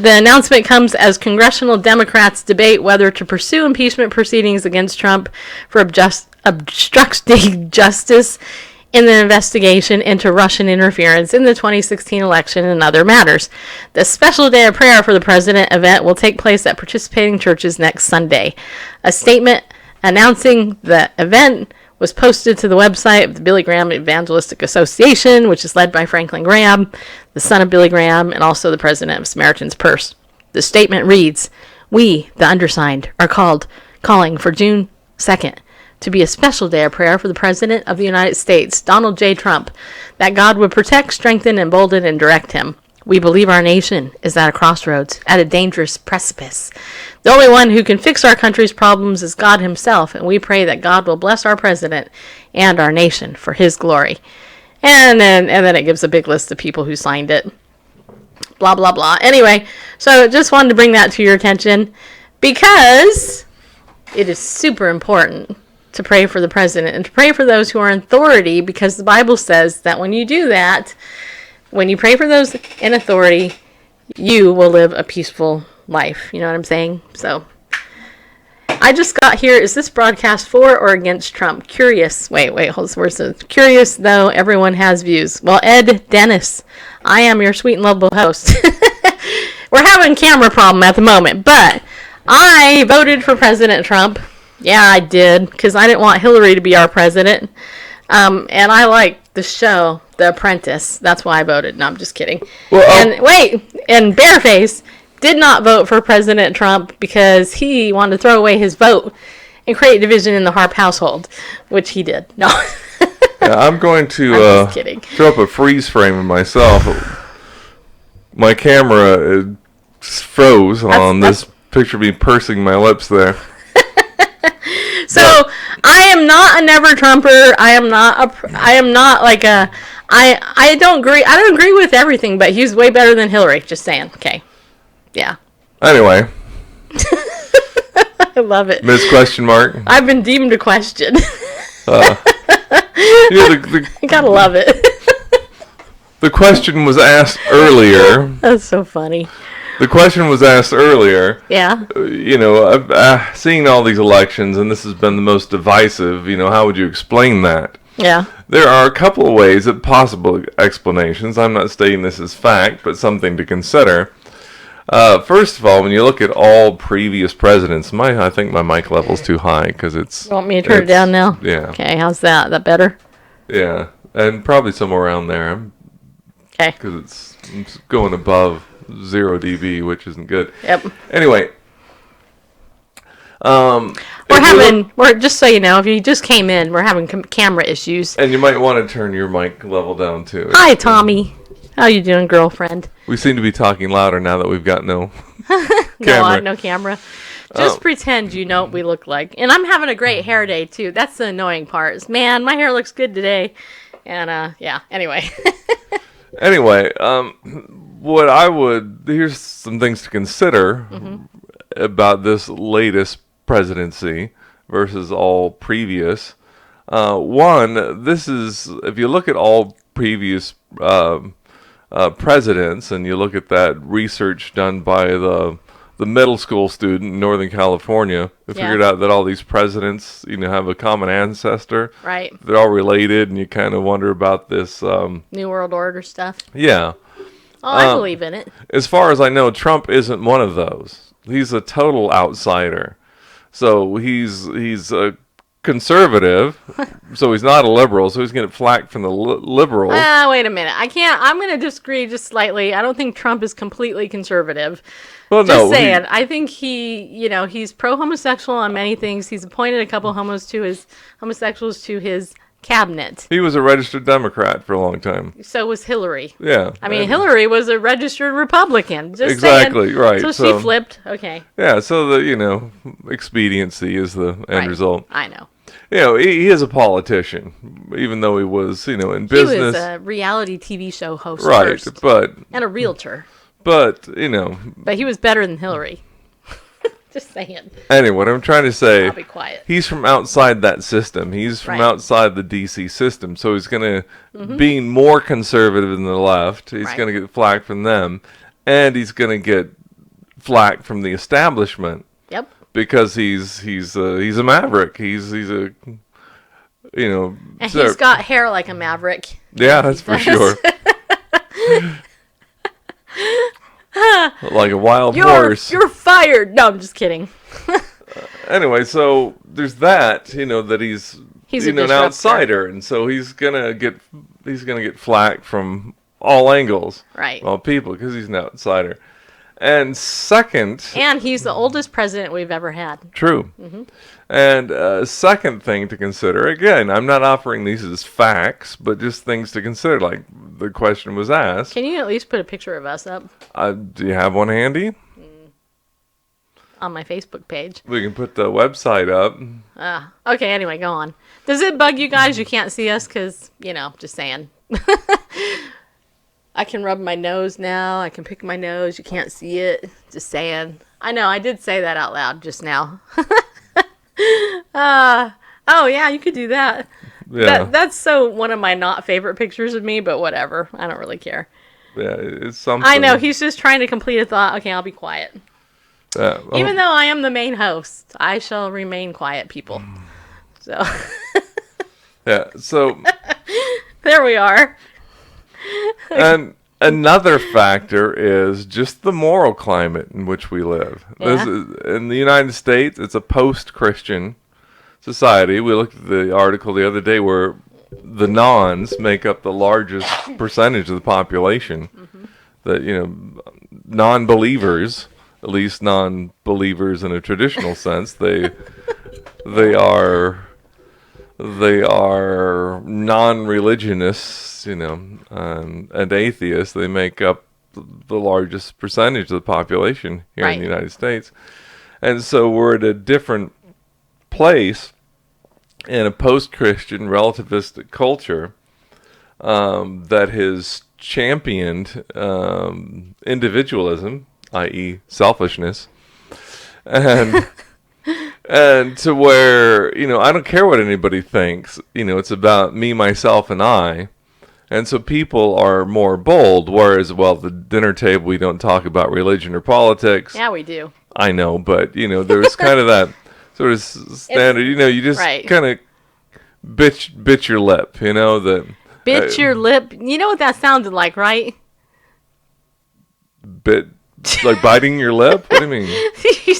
Speaker 4: the announcement comes as congressional Democrats debate whether to pursue impeachment proceedings against Trump for obstructing justice in the investigation into Russian interference in the 2016 election and other matters. The special day of prayer for the president event will take place at participating churches next Sunday. A statement announcing the event was posted to the website of the Billy Graham Evangelistic Association, which is led by Franklin Graham, the son of Billy Graham, and also the president of Samaritan's Purse. The statement reads, "We, the undersigned, are calling for June 2nd to be a special day of prayer for the President of the United States, Donald J. Trump, that God would protect, strengthen, embolden, and direct him. We believe our nation is at a crossroads, at a dangerous precipice. The only one who can fix our country's problems is God himself, and we pray that God will bless our president and our nation for his glory." And then it gives a big list of people who signed it. Blah, blah, blah. Anyway, so just wanted to bring that to your attention because it is super important to pray for the president and to pray for those who are in authority, because the Bible says that when you do that, when you pray for those in authority, you will live a peaceful life. You know what I'm saying? So, I just got here. Is this broadcast for or against Trump? Curious. Wait, hold on. Where's the curious, though everyone has views. Well, Ed Dennis, I am your sweet and lovable host. We're having a camera problem at the moment, but I voted for President Trump. Yeah, I did, because I didn't want Hillary to be our president. And I like the show, The Apprentice. That's why I voted. No, I'm just kidding. Well, and Bareface did not vote for President Trump because he wanted to throw away his vote and create division in the Harp household, which he did. No.
Speaker 6: Yeah, I'm going to
Speaker 4: I'm just kidding.
Speaker 6: throw up a freeze frame of myself. My camera froze on this picture of me pursing my lips there.
Speaker 4: So I am not a never Trumper. I am not like a. I don't agree with everything, but he's way better than Hillary. Just saying. Okay. Yeah.
Speaker 6: Anyway.
Speaker 4: I love it.
Speaker 6: Miss question mark.
Speaker 4: I've been deemed a question.
Speaker 6: You
Speaker 4: gotta love it.
Speaker 6: The question was asked earlier.
Speaker 4: That's so funny.
Speaker 6: The question was asked earlier.
Speaker 4: Yeah.
Speaker 6: Seeing all these elections, and this has been the most divisive, how would you explain that?
Speaker 4: Yeah.
Speaker 6: There are a couple of ways of possible explanations. I'm not stating this as fact, but something to consider. First of all, when you look at all previous presidents, I think my mic level's too high because it's...
Speaker 4: You want me to turn it down now?
Speaker 6: Yeah.
Speaker 4: Okay, how's that? That better?
Speaker 6: Yeah, and probably somewhere around there.
Speaker 4: Okay.
Speaker 6: Because it's going above 0 dB, which isn't good.
Speaker 4: Yep.
Speaker 6: Anyway.
Speaker 4: We're just so you know, if you just came in, we're having camera issues.
Speaker 6: And you might want to turn your mic level down too.
Speaker 4: Hi, Tommy. How you doing, girlfriend?
Speaker 6: We seem to be talking louder now that we've got no camera.
Speaker 4: No camera. Just pretend you know what we look like. And I'm having a great hair day, too. That's the annoying part. Man, my hair looks good today. And, yeah, anyway.
Speaker 6: Anyway, here's some things to consider about this latest presidency versus all previous. One, this is, if you look at all previous presidents, and you look at that research done by the middle school student in Northern California, who figured out that all these presidents, have a common ancestor.
Speaker 4: Right.
Speaker 6: They're all related, and you kind of wonder about this...
Speaker 4: New World Order stuff.
Speaker 6: Yeah.
Speaker 4: Oh, I believe in it.
Speaker 6: As far as I know, Trump isn't one of those. He's a total outsider. So he's a conservative, so he's not a liberal, so he's going to flack from the liberals.
Speaker 4: Wait a minute. I'm going to disagree just slightly. I don't think Trump is completely conservative.
Speaker 6: Well,
Speaker 4: just saying. I think he's pro-homosexual on many things. He's appointed a couple homosexuals to his cabinet.
Speaker 6: He was a registered Democrat for a long time.
Speaker 4: So was Hillary.
Speaker 6: Yeah.
Speaker 4: I mean, Hillary was a registered Republican. Just
Speaker 6: exactly,
Speaker 4: saying.
Speaker 6: right.
Speaker 4: So she flipped. Okay.
Speaker 6: Yeah, so the, expediency is the end result.
Speaker 4: I know.
Speaker 6: He is a politician, even though he was, in business.
Speaker 4: He was a reality TV show host first.
Speaker 6: But...
Speaker 4: And a realtor.
Speaker 6: But,
Speaker 4: But he was better than Hillary. Just saying.
Speaker 6: Anyway, what I'm trying to say,
Speaker 4: I'll be quiet.
Speaker 6: he's from outside that system. He's from
Speaker 4: Right.
Speaker 6: outside the DC system. So he's going to, being more conservative than the left, he's
Speaker 4: Right.
Speaker 6: going to get flack from them. And he's going to get flack from the establishment
Speaker 4: Yep.
Speaker 6: because he's a maverick. He's a,
Speaker 4: And
Speaker 6: so-
Speaker 4: he's got hair like a maverick.
Speaker 6: yeah, that's for sure. Like a wild horse.
Speaker 4: You're fired. No, I'm just kidding.
Speaker 6: Anyway, so there's that, that he's
Speaker 4: He's a
Speaker 6: an
Speaker 4: disruptor.
Speaker 6: outsider, and so he's gonna get flack from all angles,
Speaker 4: Right.
Speaker 6: all people, because he's an outsider. And second,
Speaker 4: And he's the oldest president we've ever had.
Speaker 6: true.
Speaker 4: Mm-hmm.
Speaker 6: And second thing to consider, again, I'm not offering these as facts, but just things to consider. Like the question was asked,
Speaker 4: Can you at least put a picture of us up
Speaker 6: do you have one handy?
Speaker 4: on my Facebook page?
Speaker 6: We can put the website up.
Speaker 4: Okay, anyway, go on. Does it bug you guys you can't see us? Because, just saying. I can rub my nose now. I can pick my nose. You can't see it. Just saying. I know, I did say that out loud just now. Oh, yeah, you could do that.
Speaker 6: Yeah,
Speaker 4: That's so one of my not favorite pictures of me, but whatever. I don't really care.
Speaker 6: yeah, it's something.
Speaker 4: I know, he's just trying to complete a thought. Okay, I'll be quiet. Even though I am the main host, I shall remain quiet, people. So,
Speaker 6: yeah, so.
Speaker 4: there we are.
Speaker 6: And another factor is just the moral climate in which we live.
Speaker 4: Yeah.
Speaker 6: In the United States, it's a post-Christian society. We looked at the article the other day where the nons make up the largest percentage of the population. That, non-believers, at least non-believers in a traditional sense, they are non-religionists, and atheists. They make up the largest percentage of the population here in the
Speaker 4: Right.
Speaker 6: United States. And so we're at a different place in a post-Christian relativistic culture that has championed individualism, i.e. selfishness, and to where, I don't care what anybody thinks, it's about me, myself, and I. And so people are more bold, whereas, at the dinner table, we don't talk about religion or politics.
Speaker 4: Yeah, we do.
Speaker 6: I know, but, there's kind of that sort of standard, you just
Speaker 4: Right.
Speaker 6: kind of bitch your lip, that...
Speaker 4: Bitch your lip. You know what that sounded like, right?
Speaker 6: Like biting your lip? What do you mean?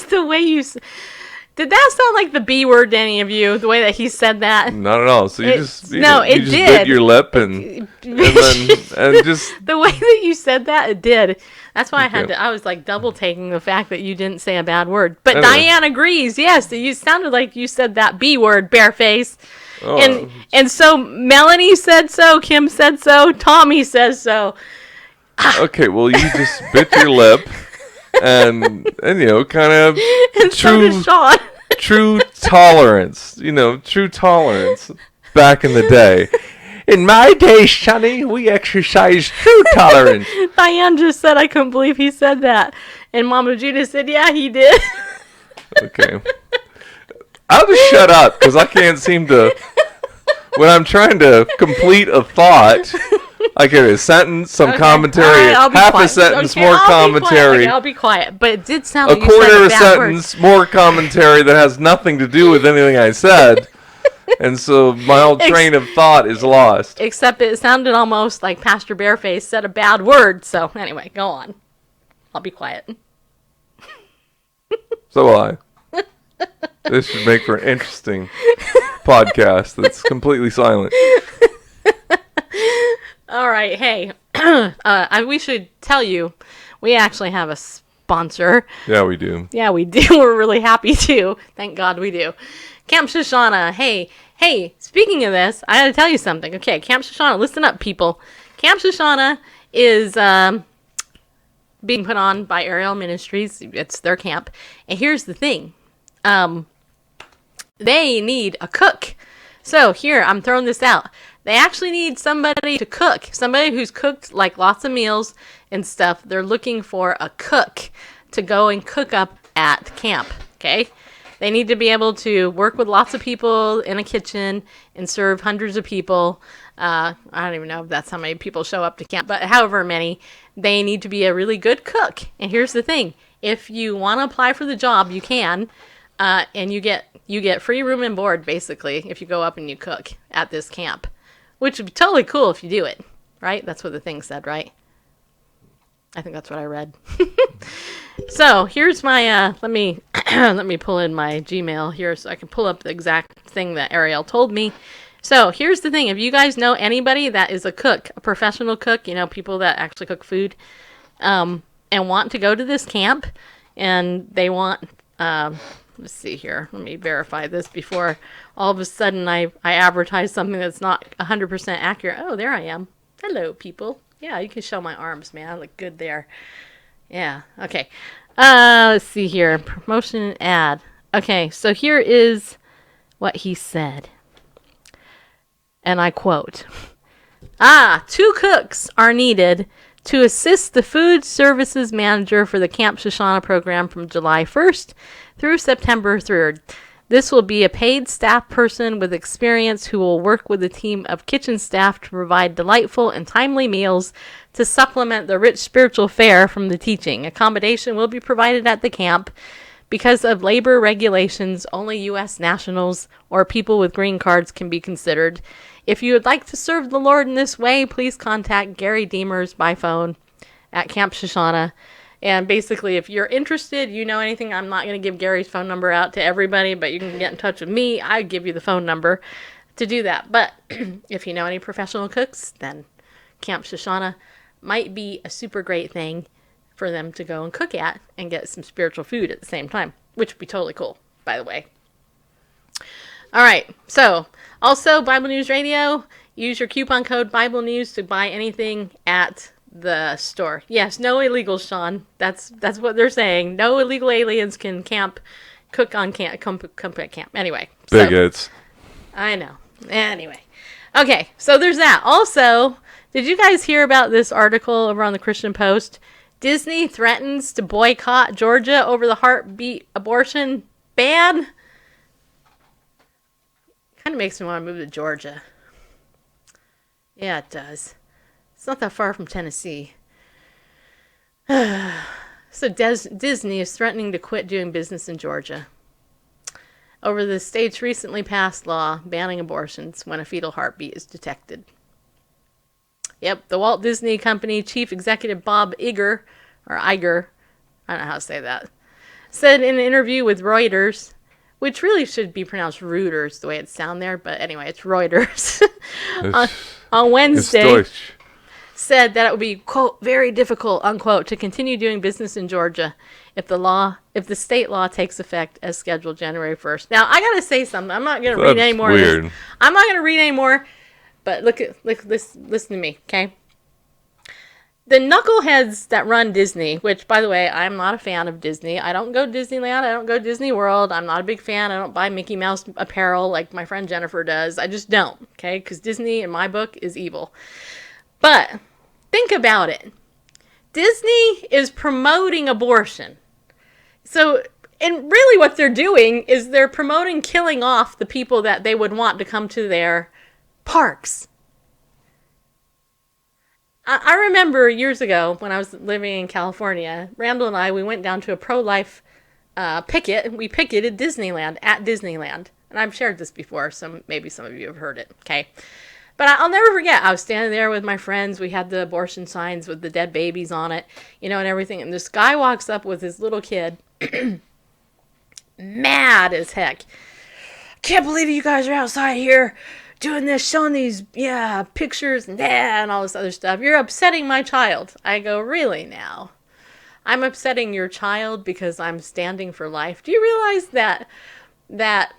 Speaker 4: The way you... Did that sound like the B word to any of you? The way that he said that?
Speaker 6: Not at all. So you
Speaker 4: It-
Speaker 6: just
Speaker 4: no,
Speaker 6: you
Speaker 4: it
Speaker 6: just
Speaker 4: did.
Speaker 6: bit your lip and just
Speaker 4: The way that you said that, it did. That's why
Speaker 6: Okay.
Speaker 4: I was like double taking the fact that you didn't say a bad word. But
Speaker 6: Anyway.
Speaker 4: Diane agrees. Yes, you sounded like you said that B word, bareface.
Speaker 6: oh,
Speaker 4: And so Melanie said so, Kim said so, Tommy says so.
Speaker 6: okay. Well, you just bit your lip and kind of
Speaker 4: And so did Sean.
Speaker 6: true tolerance. True tolerance back in the day. In my day, Sonny, we exercise true tolerance.
Speaker 4: Diane just said I couldn't believe he said that. And Mama Judah said, yeah, he did.
Speaker 6: Okay. I'll just shut up because I can't seem to. When I'm trying to complete a thought, I get a sentence, some commentary,
Speaker 4: All right, I'll be
Speaker 6: half
Speaker 4: quiet.
Speaker 6: a sentence,
Speaker 4: Okay,
Speaker 6: more
Speaker 4: I'll be quiet.
Speaker 6: commentary,
Speaker 4: Okay, I'll be quiet. But it did sound
Speaker 6: a
Speaker 4: like you
Speaker 6: quarter
Speaker 4: said
Speaker 6: of
Speaker 4: a
Speaker 6: a
Speaker 4: bad word.
Speaker 6: sentence, more commentary that has nothing to do with anything I said. And so my whole train of thought is lost.
Speaker 4: Except it sounded almost like Pastor Bareface said a bad word. So anyway, go on. I'll be quiet.
Speaker 6: So will I. This should make for an interesting podcast that's completely silent.
Speaker 4: All right, hey, we should tell you, we actually have a sponsor.
Speaker 6: Yeah, we do.
Speaker 4: Yeah, we do. We're really happy to. Thank God we do. Camp Shoshana. Hey, speaking of this, I gotta tell you something. Okay, Camp Shoshana, listen up, people. Camp Shoshana is being put on by Ariel Ministries. It's their camp. And here's the thing. They need a cook. So here, I'm throwing this out. They actually need somebody to cook. Somebody who's cooked like lots of meals and stuff. They're looking for a cook to go and cook up at camp, okay? They need to be able to work with lots of people in a kitchen and serve hundreds of people. I don't even know if that's how many people show up to camp, but however many, they need to be a really good cook. And here's the thing. If you want to apply for the job, you can, and you get free room and board, basically, if you go up and you cook at this camp, which would be totally cool if you do it, right? That's what the thing said, right? I think that's what I read. So here's my, let me pull in my Gmail here so I can pull up the exact thing that Ariel told me. So here's the thing. If you guys know anybody that is a cook, a professional cook, people that actually cook food, and want to go to this camp, and they want, let's see here. Let me verify this before all of a sudden I advertise something that's not 100% accurate. Oh, there I am. Hello, people. Yeah, you can show my arms, man. I look good there. Yeah, okay. Let's see here. Promotion ad. Okay, so here is what he said. And I quote, 2 cooks are needed to assist the food services manager for the Camp Shoshana program from July 1st through September 3rd. This will be a paid staff person with experience who will work with a team of kitchen staff to provide delightful and timely meals to supplement the rich spiritual fare from the teaching. Accommodation will be provided at the camp. Because of labor regulations, only U.S. nationals or people with green cards can be considered. If you would like to serve the Lord in this way, please contact Gary Deemers by phone at Camp Shoshana. And basically, if you're interested, anything, I'm not going to give Gary's phone number out to everybody, but you can get in touch with me. I'd give you the phone number to do that. But if you know any professional cooks, then Camp Shoshana might be a super great thing for them to go and cook at and get some spiritual food at the same time, which would be totally cool, by the way. All right, so also Bible News Radio, use your coupon code Bible News to buy anything at the store. Yes, no illegals, Sean. That's what they're saying. No illegal aliens can cook at camp. Anyway.
Speaker 6: Bigots.
Speaker 4: I know. Anyway. Okay, so there's that. Also, did you guys hear about this article over on the Christian Post? Disney threatens to boycott Georgia over the heartbeat abortion ban. Kind of makes me want to move to Georgia. Yeah, it does. It's not that far from Tennessee. So Disney is threatening to quit doing business in Georgia over the state's recently passed law banning abortions when a fetal heartbeat is detected. Yep, the Walt Disney Company chief executive Bob Iger, I don't know how to say that, said in an interview with Reuters, which really should be pronounced Reuters the way it sounds there, but anyway, it's Reuters, on Wednesday, said that it would be, quote, very difficult, unquote, to continue doing business in Georgia if the state law takes effect as scheduled January 1st. Now, I gotta say something. I'm not gonna read any more.
Speaker 6: Weird.
Speaker 4: I'm not gonna read any more. But listen to me, okay? The knuckleheads that run Disney, which, by the way, I'm not a fan of Disney. I don't go to Disneyland. I don't go to Disney World. I'm not a big fan. I don't buy Mickey Mouse apparel like my friend Jennifer does. I just don't, okay? Because Disney, in my book, is evil. But think about it. Disney is promoting abortion. So, and really what they're doing is they're promoting killing off the people that they would want to come to their parks. I remember years ago when I was living in California, Randall and I, we went down to a pro-life picket. We picketed Disneyland at Disneyland. And I've shared this before, so maybe some of you have heard it, okay? But I'll never forget, I was standing there with my friends. We had the abortion signs with the dead babies on it, and everything. And this guy walks up with his little kid, mad as heck. Can't believe you guys are outside here doing this, showing these, pictures and all this other stuff. You're upsetting my child. I go, really now? I'm upsetting your child because I'm standing for life? Do you realize that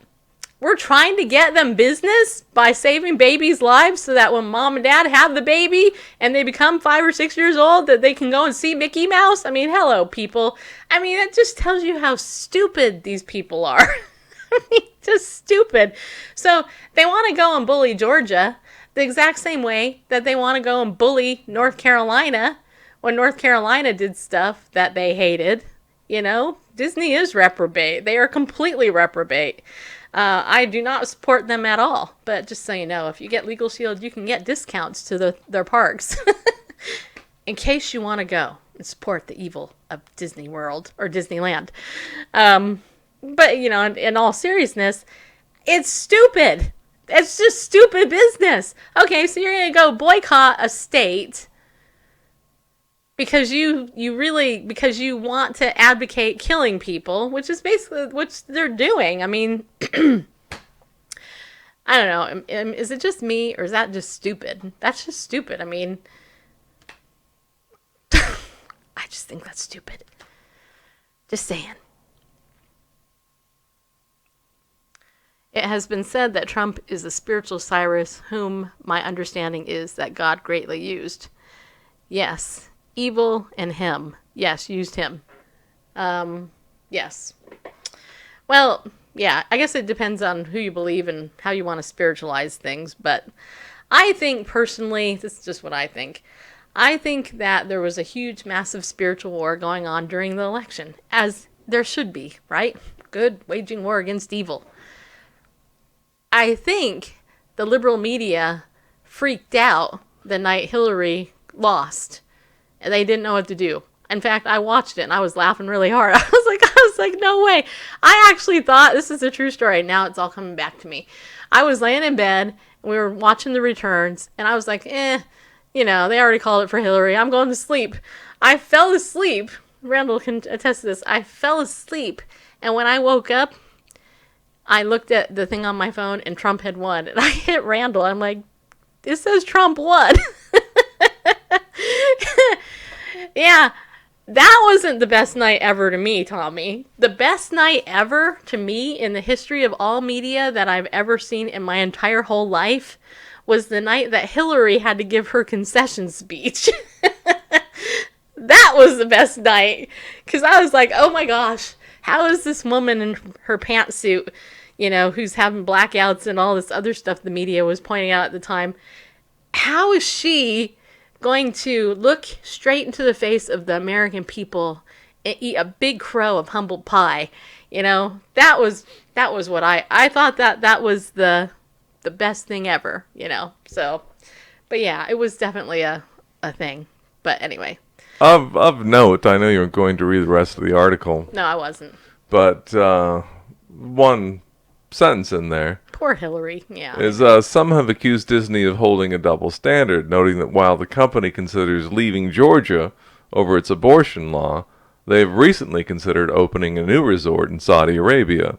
Speaker 4: we're trying to get them business by saving babies' lives so that when mom and dad have the baby and they become 5 or 6 years old, that they can go and see Mickey Mouse? I mean, hello, people. I mean, that just tells you how stupid these people are. I mean, just stupid. So they want to go and bully Georgia the exact same way that they want to go and bully North Carolina when North Carolina did stuff that they hated. Disney is reprobate. They are completely reprobate. I do not support them at all. But just so you know, if you get Legal Shield, you can get discounts to their parks. In case you want to go and support the evil of Disney World or Disneyland. But, in all seriousness, it's stupid. It's just stupid business. Okay, so you're going to go boycott a state because you want to advocate killing people, which is basically what they're doing. I mean, I don't know. Is it just me, or is that just stupid? That's just stupid. I mean, I just think that's stupid. Just saying. It has been said that Trump is the spiritual Cyrus, whom my understanding is that God greatly used. Yes, evil and him. Yes, used him. Yes. Well, yeah, I guess it depends on who you believe and how you want to spiritualize things, but I think personally, this is just what I think that there was a huge, massive spiritual war going on during the election, as there should be, right? Good, waging war against evil. I think the liberal media freaked out the night Hillary lost, and they didn't know what to do. In fact, I watched it and I was laughing really hard. I was like, no way. I actually thought, this is a true story. Now it's all coming back to me. I was laying in bed and we were watching the returns, and I was like, they already called it for Hillary. I'm going to sleep. I fell asleep. Randall can attest to this. I fell asleep, and when I woke up, I looked at the thing on my phone and Trump had won. And I hit Randall. I'm like, this says Trump won. Yeah, that wasn't the best night ever to me, Tommy. The best night ever to me in the history of all media that I've ever seen in my entire whole life was the night that Hillary had to give her concession speech. That was the best night. Because I was like, oh my gosh. How is this woman in her pantsuit, who's having blackouts and all this other stuff the media was pointing out at the time, how is she going to look straight into the face of the American people and eat a big crow of humble pie? That was what I thought that was the best thing ever, So, but yeah, it was definitely a thing. But anyway.
Speaker 6: Of note, I know you're going to read the rest of the article.
Speaker 4: No, I wasn't.
Speaker 6: But one sentence in there.
Speaker 4: Poor Hillary, yeah.
Speaker 6: Is some have accused Disney of holding a double standard, noting that while the company considers leaving Georgia over its abortion law, they have recently considered opening a new resort in Saudi Arabia.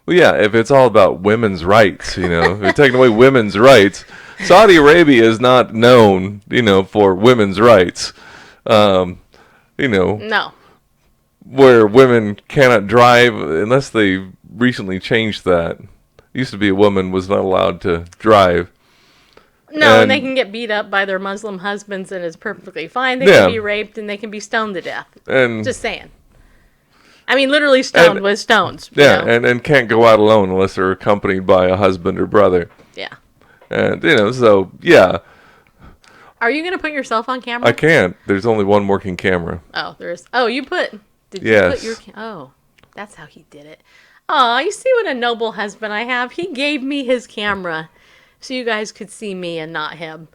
Speaker 6: Well, yeah, if it's all about women's rights, if you're taking away women's rights, Saudi Arabia is not known, for women's rights. No. Where women cannot drive unless they recently changed that. It used to be a woman was not allowed to drive.
Speaker 4: No, and they can get beat up by their Muslim husbands and it's perfectly fine. They can be raped and they can be stoned to death. And just saying. I mean, literally stoned with stones.
Speaker 6: Yeah, and can't go out alone unless they're accompanied by a husband or brother.
Speaker 4: Yeah.
Speaker 6: And, so, yeah.
Speaker 4: Are you going to put yourself on camera?
Speaker 6: I can't. There's only one working camera.
Speaker 4: Oh, there is. Oh, you put... Did you put your... Oh, that's how he did it. Oh, you see what a noble husband I have? He gave me his camera so you guys could see me and not him.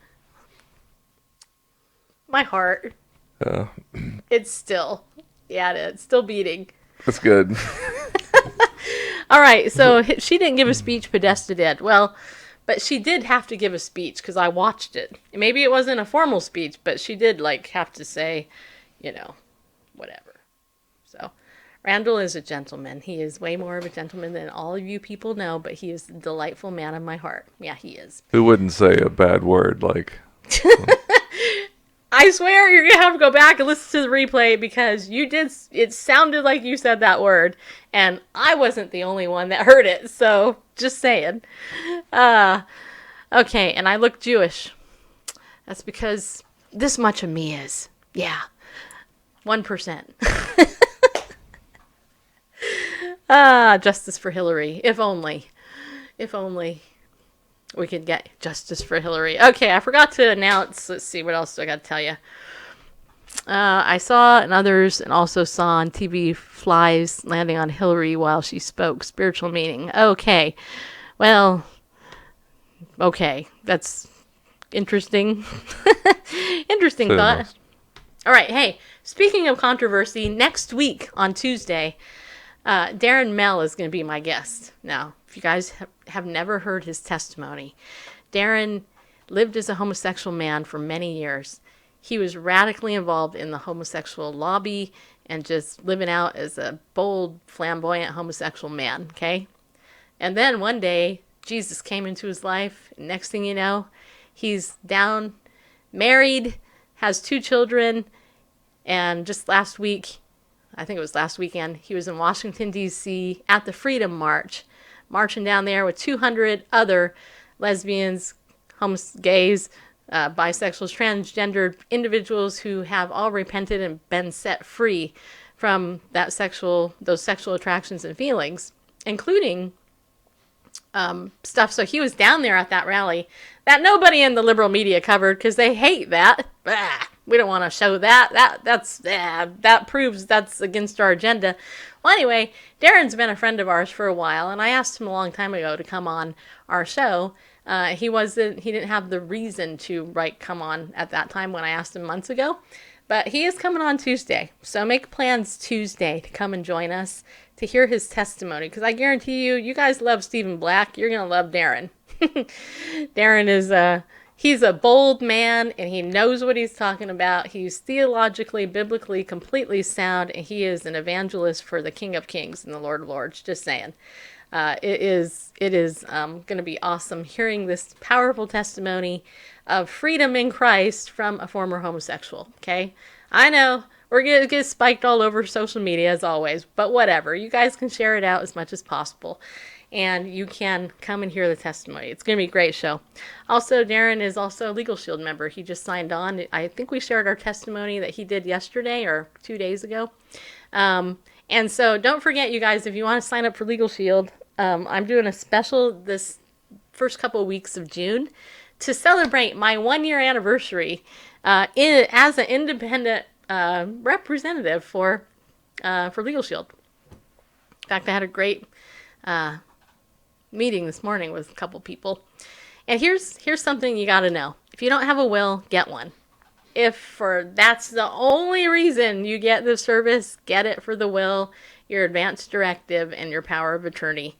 Speaker 4: My heart. It's still... Yeah, it's still beating.
Speaker 6: That's good.
Speaker 4: All right, so she didn't give a speech, Podesta did. Well... But she did have to give a speech because I watched it. Maybe it wasn't a formal speech, but she did have to say, whatever. So, Randall is a gentleman. He is way more of a gentleman than all of you people know, but he is a delightful man of my heart. Yeah, he is.
Speaker 6: Who wouldn't say a bad word like...
Speaker 4: I swear you're going to have to go back and listen to the replay because it sounded like you said that word, and I wasn't the only one that heard it, so just saying. Okay, and I look Jewish. That's because this much of me is. Yeah. 1%. Justice for Hillary. If only. If only we could get justice for Hillary. Okay, I forgot to announce. Let's see, what else do I got to tell you? I saw and others and also saw on TV flies landing on Hillary while she spoke. Spiritual meaning. Okay. Well, okay. That's interesting. Interesting
Speaker 6: Fair
Speaker 4: thought.
Speaker 6: enough.
Speaker 4: All right. Hey, speaking of controversy, next week on Tuesday, Darren Mell is going to be my guest. Now, if you guys have never heard his testimony, Darren lived as a homosexual man for many years. He was radically involved in the homosexual lobby and just living out as a bold, flamboyant homosexual man, okay? And then one day, Jesus came into his life. And next thing you know, he's down, married, has 2 children, and just last week, I think it was last weekend, he was in Washington, D.C. at the Freedom March, marching down there with 200 other lesbians, gays, bisexuals, transgendered individuals who have all repented and been set free from those sexual attractions and feelings, including stuff. So he was down there at that rally that nobody in the liberal media covered because they hate that. Bah, we don't want to show that. That proves that's against our agenda. Well, anyway, Darren's been a friend of ours for a while, and I asked him a long time ago to come on our show. He didn't have the reason to come on at that time when I asked him months ago, but he is coming on Tuesday. So make plans Tuesday to come and join us to hear his testimony, because I guarantee you guys love Stephen Black. You're going to love Darren. Darren is he's a bold man, and he knows what he's talking about. He's theologically, biblically, completely sound, and he is an evangelist for the King of Kings and the Lord of Lords. Just saying. It is going to be awesome hearing this powerful testimony of freedom in Christ from a former homosexual. Okay, I know we're going to get spiked all over social media as always, but whatever. You guys can share it out as much as possible, and you can come and hear the testimony. It's going to be a great show. Also, Darren is also a Legal Shield member. He just signed on. I think we shared our testimony that he did yesterday or 2 days ago. And so don't forget, you guys, if you want to sign up for Legal Shield, I'm doing a special this first couple of weeks of June to celebrate my 1-year anniversary as an independent representative for Legal Shield. In fact, I had a great meeting this morning with a couple people. And here's something you got to know. If you don't have a will, get one. That's the only reason you get the service, get it for the will, your advance directive, and your power of attorney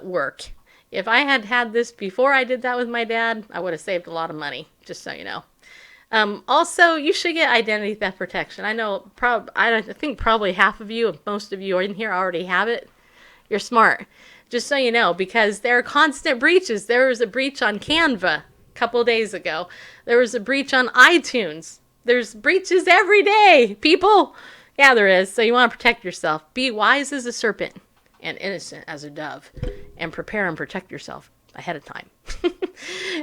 Speaker 4: work. If I had had this before I did that with my dad, I would have saved a lot of money, just so you know. Also, you should get identity theft protection. I know, I think probably half of you, if most of you in here already have it. You're smart. Just so you know, because there are constant breaches. There was a breach on Canva a couple days ago. There was a breach on iTunes. There's breaches every day, people. Yeah, there is. So you want to protect yourself. Be wise as a serpent and innocent as a dove. And prepare and protect yourself ahead of time.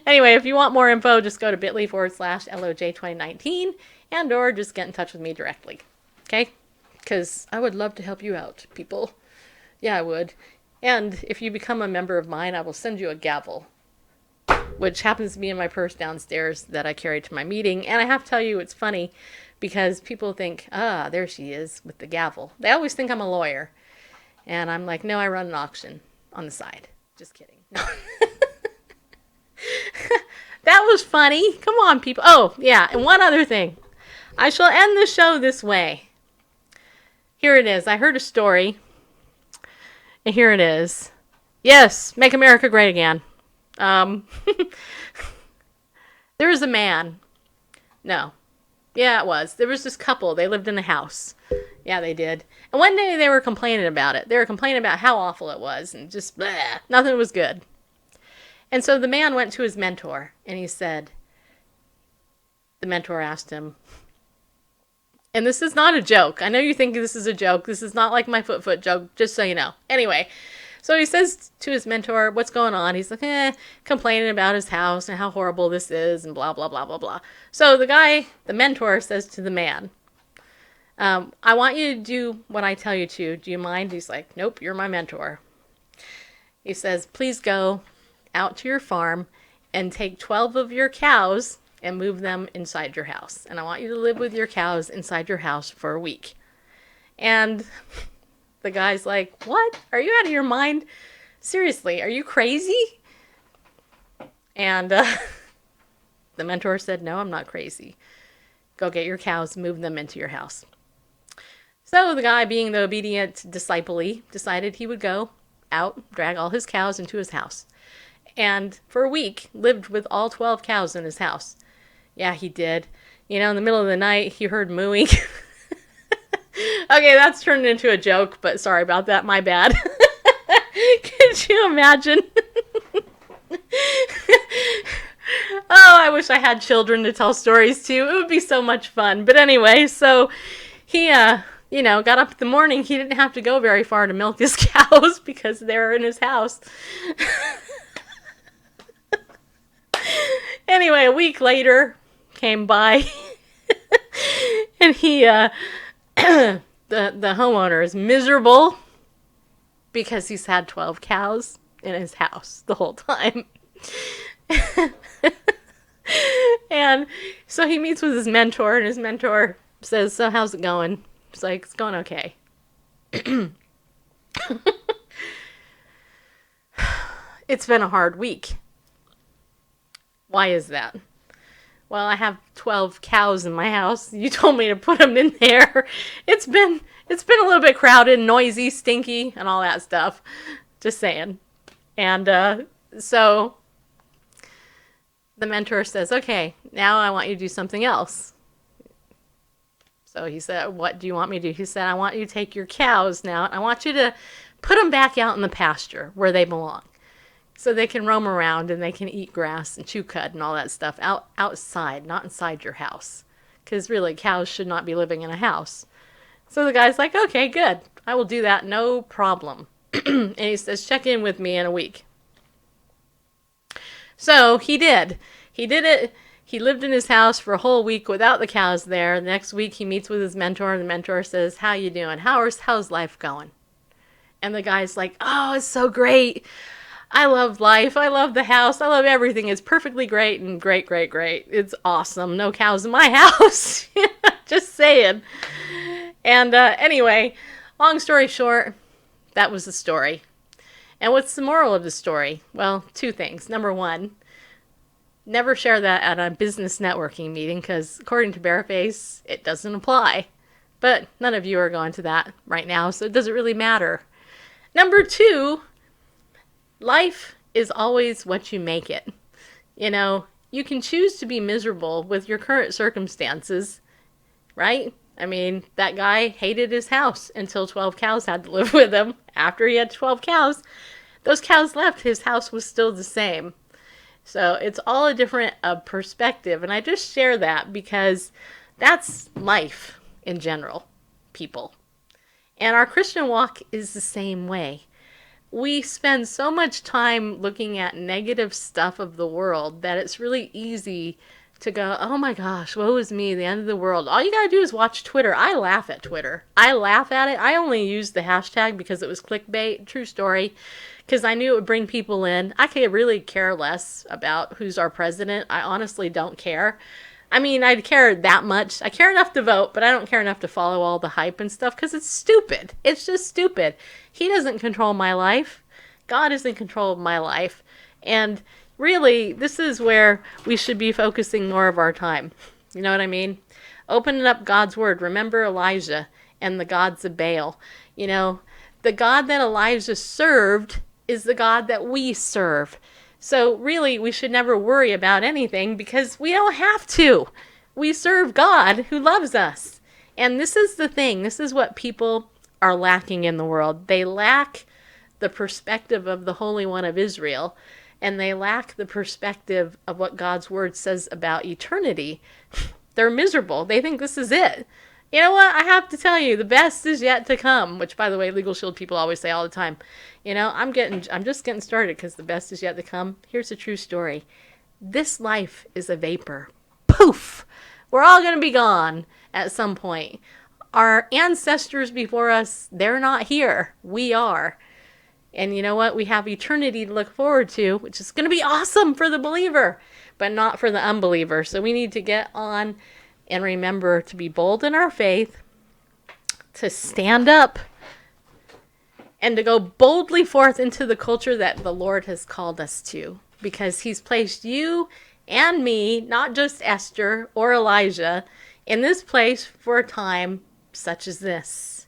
Speaker 4: Anyway, if you want more info, just go to bit.ly/LOJ2019 and or just get in touch with me directly. Okay? Because I would love to help you out, people. Yeah, I would. And if you become a member of mine, I will send you a gavel, which happens to be in my purse downstairs that I carry to my meeting. And I have to tell you, it's funny because people think, there she is with the gavel. They always think I'm a lawyer. And I'm like, no, I run an auction on the side. Just kidding. No. That was funny. Come on, people. Oh, yeah. And one other thing. I shall end the show this way. Here it is. I heard a story. And here it is. Yes, make America great again. There was a man. No. Yeah, it was. There was this couple. They lived in a house. Yeah, they did. And one day they were complaining about it. They were complaining about how awful it was. And just, bleh, nothing was good. And so the man went to his mentor. And he said, the mentor asked him, and this is not a joke. I know you think this is a joke. This is not like my foot joke, just so you know. Anyway, so he says to his mentor, what's going on? He's like, complaining about his house and how horrible this is and blah, blah, blah, blah, blah. So the mentor says to the man, I want you to do what I tell you to. Do you mind? He's like, nope, you're my mentor. He says, please go out to your farm and take 12 of your cows and move them inside your house. And I want you to live with your cows inside your house for a week. And the guy's like, what? Are you out of your mind? Seriously, are you crazy? And the mentor said, no, I'm not crazy. Go get your cows, move them into your house. So the guy, being the obedient disciple-y, decided he would go out, drag all his cows into his house. And for a week, lived with all 12 cows in his house. Yeah, he did. You know, in the middle of the night, he heard mooing. Okay, that's turned into a joke, but sorry about that. My bad. Could you imagine? Oh, I wish I had children to tell stories to. It would be so much fun. But anyway, so he, got up in the morning. He didn't have to go very far to milk his cows because they were in his house. Anyway, a week later came by, and he, the homeowner is miserable because he's had 12 cows in his house the whole time. And so he meets with his mentor, and his mentor says, so how's it going? He's like, it's going okay. It's been a hard week. Why is that? Well, I have 12 cows in my house. You told me to put them in there. It's been a little bit crowded, noisy, stinky, and all that stuff. Just saying. And so the mentor says, okay, now I want you to do something else. So he said, what do you want me to do? He said, I want you to take your cows now. I want you to put them back out in the pasture where they belong. So they can roam around and they can eat grass and chew cud and all that stuff outside, not inside your house. Because really, cows should not be living in a house. So the guy's like, okay, good. I will do that, no problem. And he says, check in with me in a week. So he did. He did it. He lived in his house for a whole week without the cows there. The next week he meets with his mentor, and the mentor says, how you doing? How's life going? And the guy's like, oh, it's so great. I love life. I love the house. I love everything. It's perfectly great and great. It's awesome. No cows in my house. Just saying. And anyway, long story short, that was the story. And what's the moral of the story? Well, two things. Number one, never share that at a business networking meeting because according to Bareface, it doesn't apply. But none of you are going to that right now, so it doesn't really matter. Number two, life is always what you make it. You know, you can choose to be miserable with your current circumstances, right? I mean, that guy hated his house until 12 cows had to live with him. After he had 12 cows, those cows left, his house was still the same. So it's all a different perspective. And I just share that because that's life in general, people. And our Christian walk is the same way. We spend so much time looking at negative stuff of the world that it's really easy to go, oh my gosh, woe is me, the end of the world. All you gotta do is watch Twitter. I laugh at Twitter. I laugh at it. I only used the hashtag because it was clickbait, true story, because I knew it would bring people in. I could really care less about who's our president. I honestly don't care. I mean, I care that much. I care enough to vote, but I don't care enough to follow all the hype and stuff because it's stupid. It's just stupid. He doesn't control my life. God is in control of my life. And really, this is where we should be focusing more of our time. You know what I mean? Opening up God's word. Remember Elijah and the gods of Baal. You know, the God that Elijah served is the God that we serve. So really, we should never worry about anything because we don't have to. We serve God who loves us. And this is the thing. This is what people are lacking in the world. They lack the perspective of the Holy One of Israel, and they lack the perspective of what God's word says about eternity. They're miserable. They think this is it. You know what? I have to tell you, the best is yet to come, which, by the way, Legal Shield people always say all the time. You know, I'm just getting started because the best is yet to come. Here's a true story. This life is a vapor. Poof! We're all going to be gone at some point. Our ancestors before us, they're not here. We are. And you know what? We have eternity to look forward to, which is going to be awesome for the believer, but not for the unbeliever. So we need to get on and remember to be bold in our faith, to stand up, and to go boldly forth into the culture that the Lord has called us to. Because he's placed you and me, not just Esther or Elijah, in this place for a time such as this.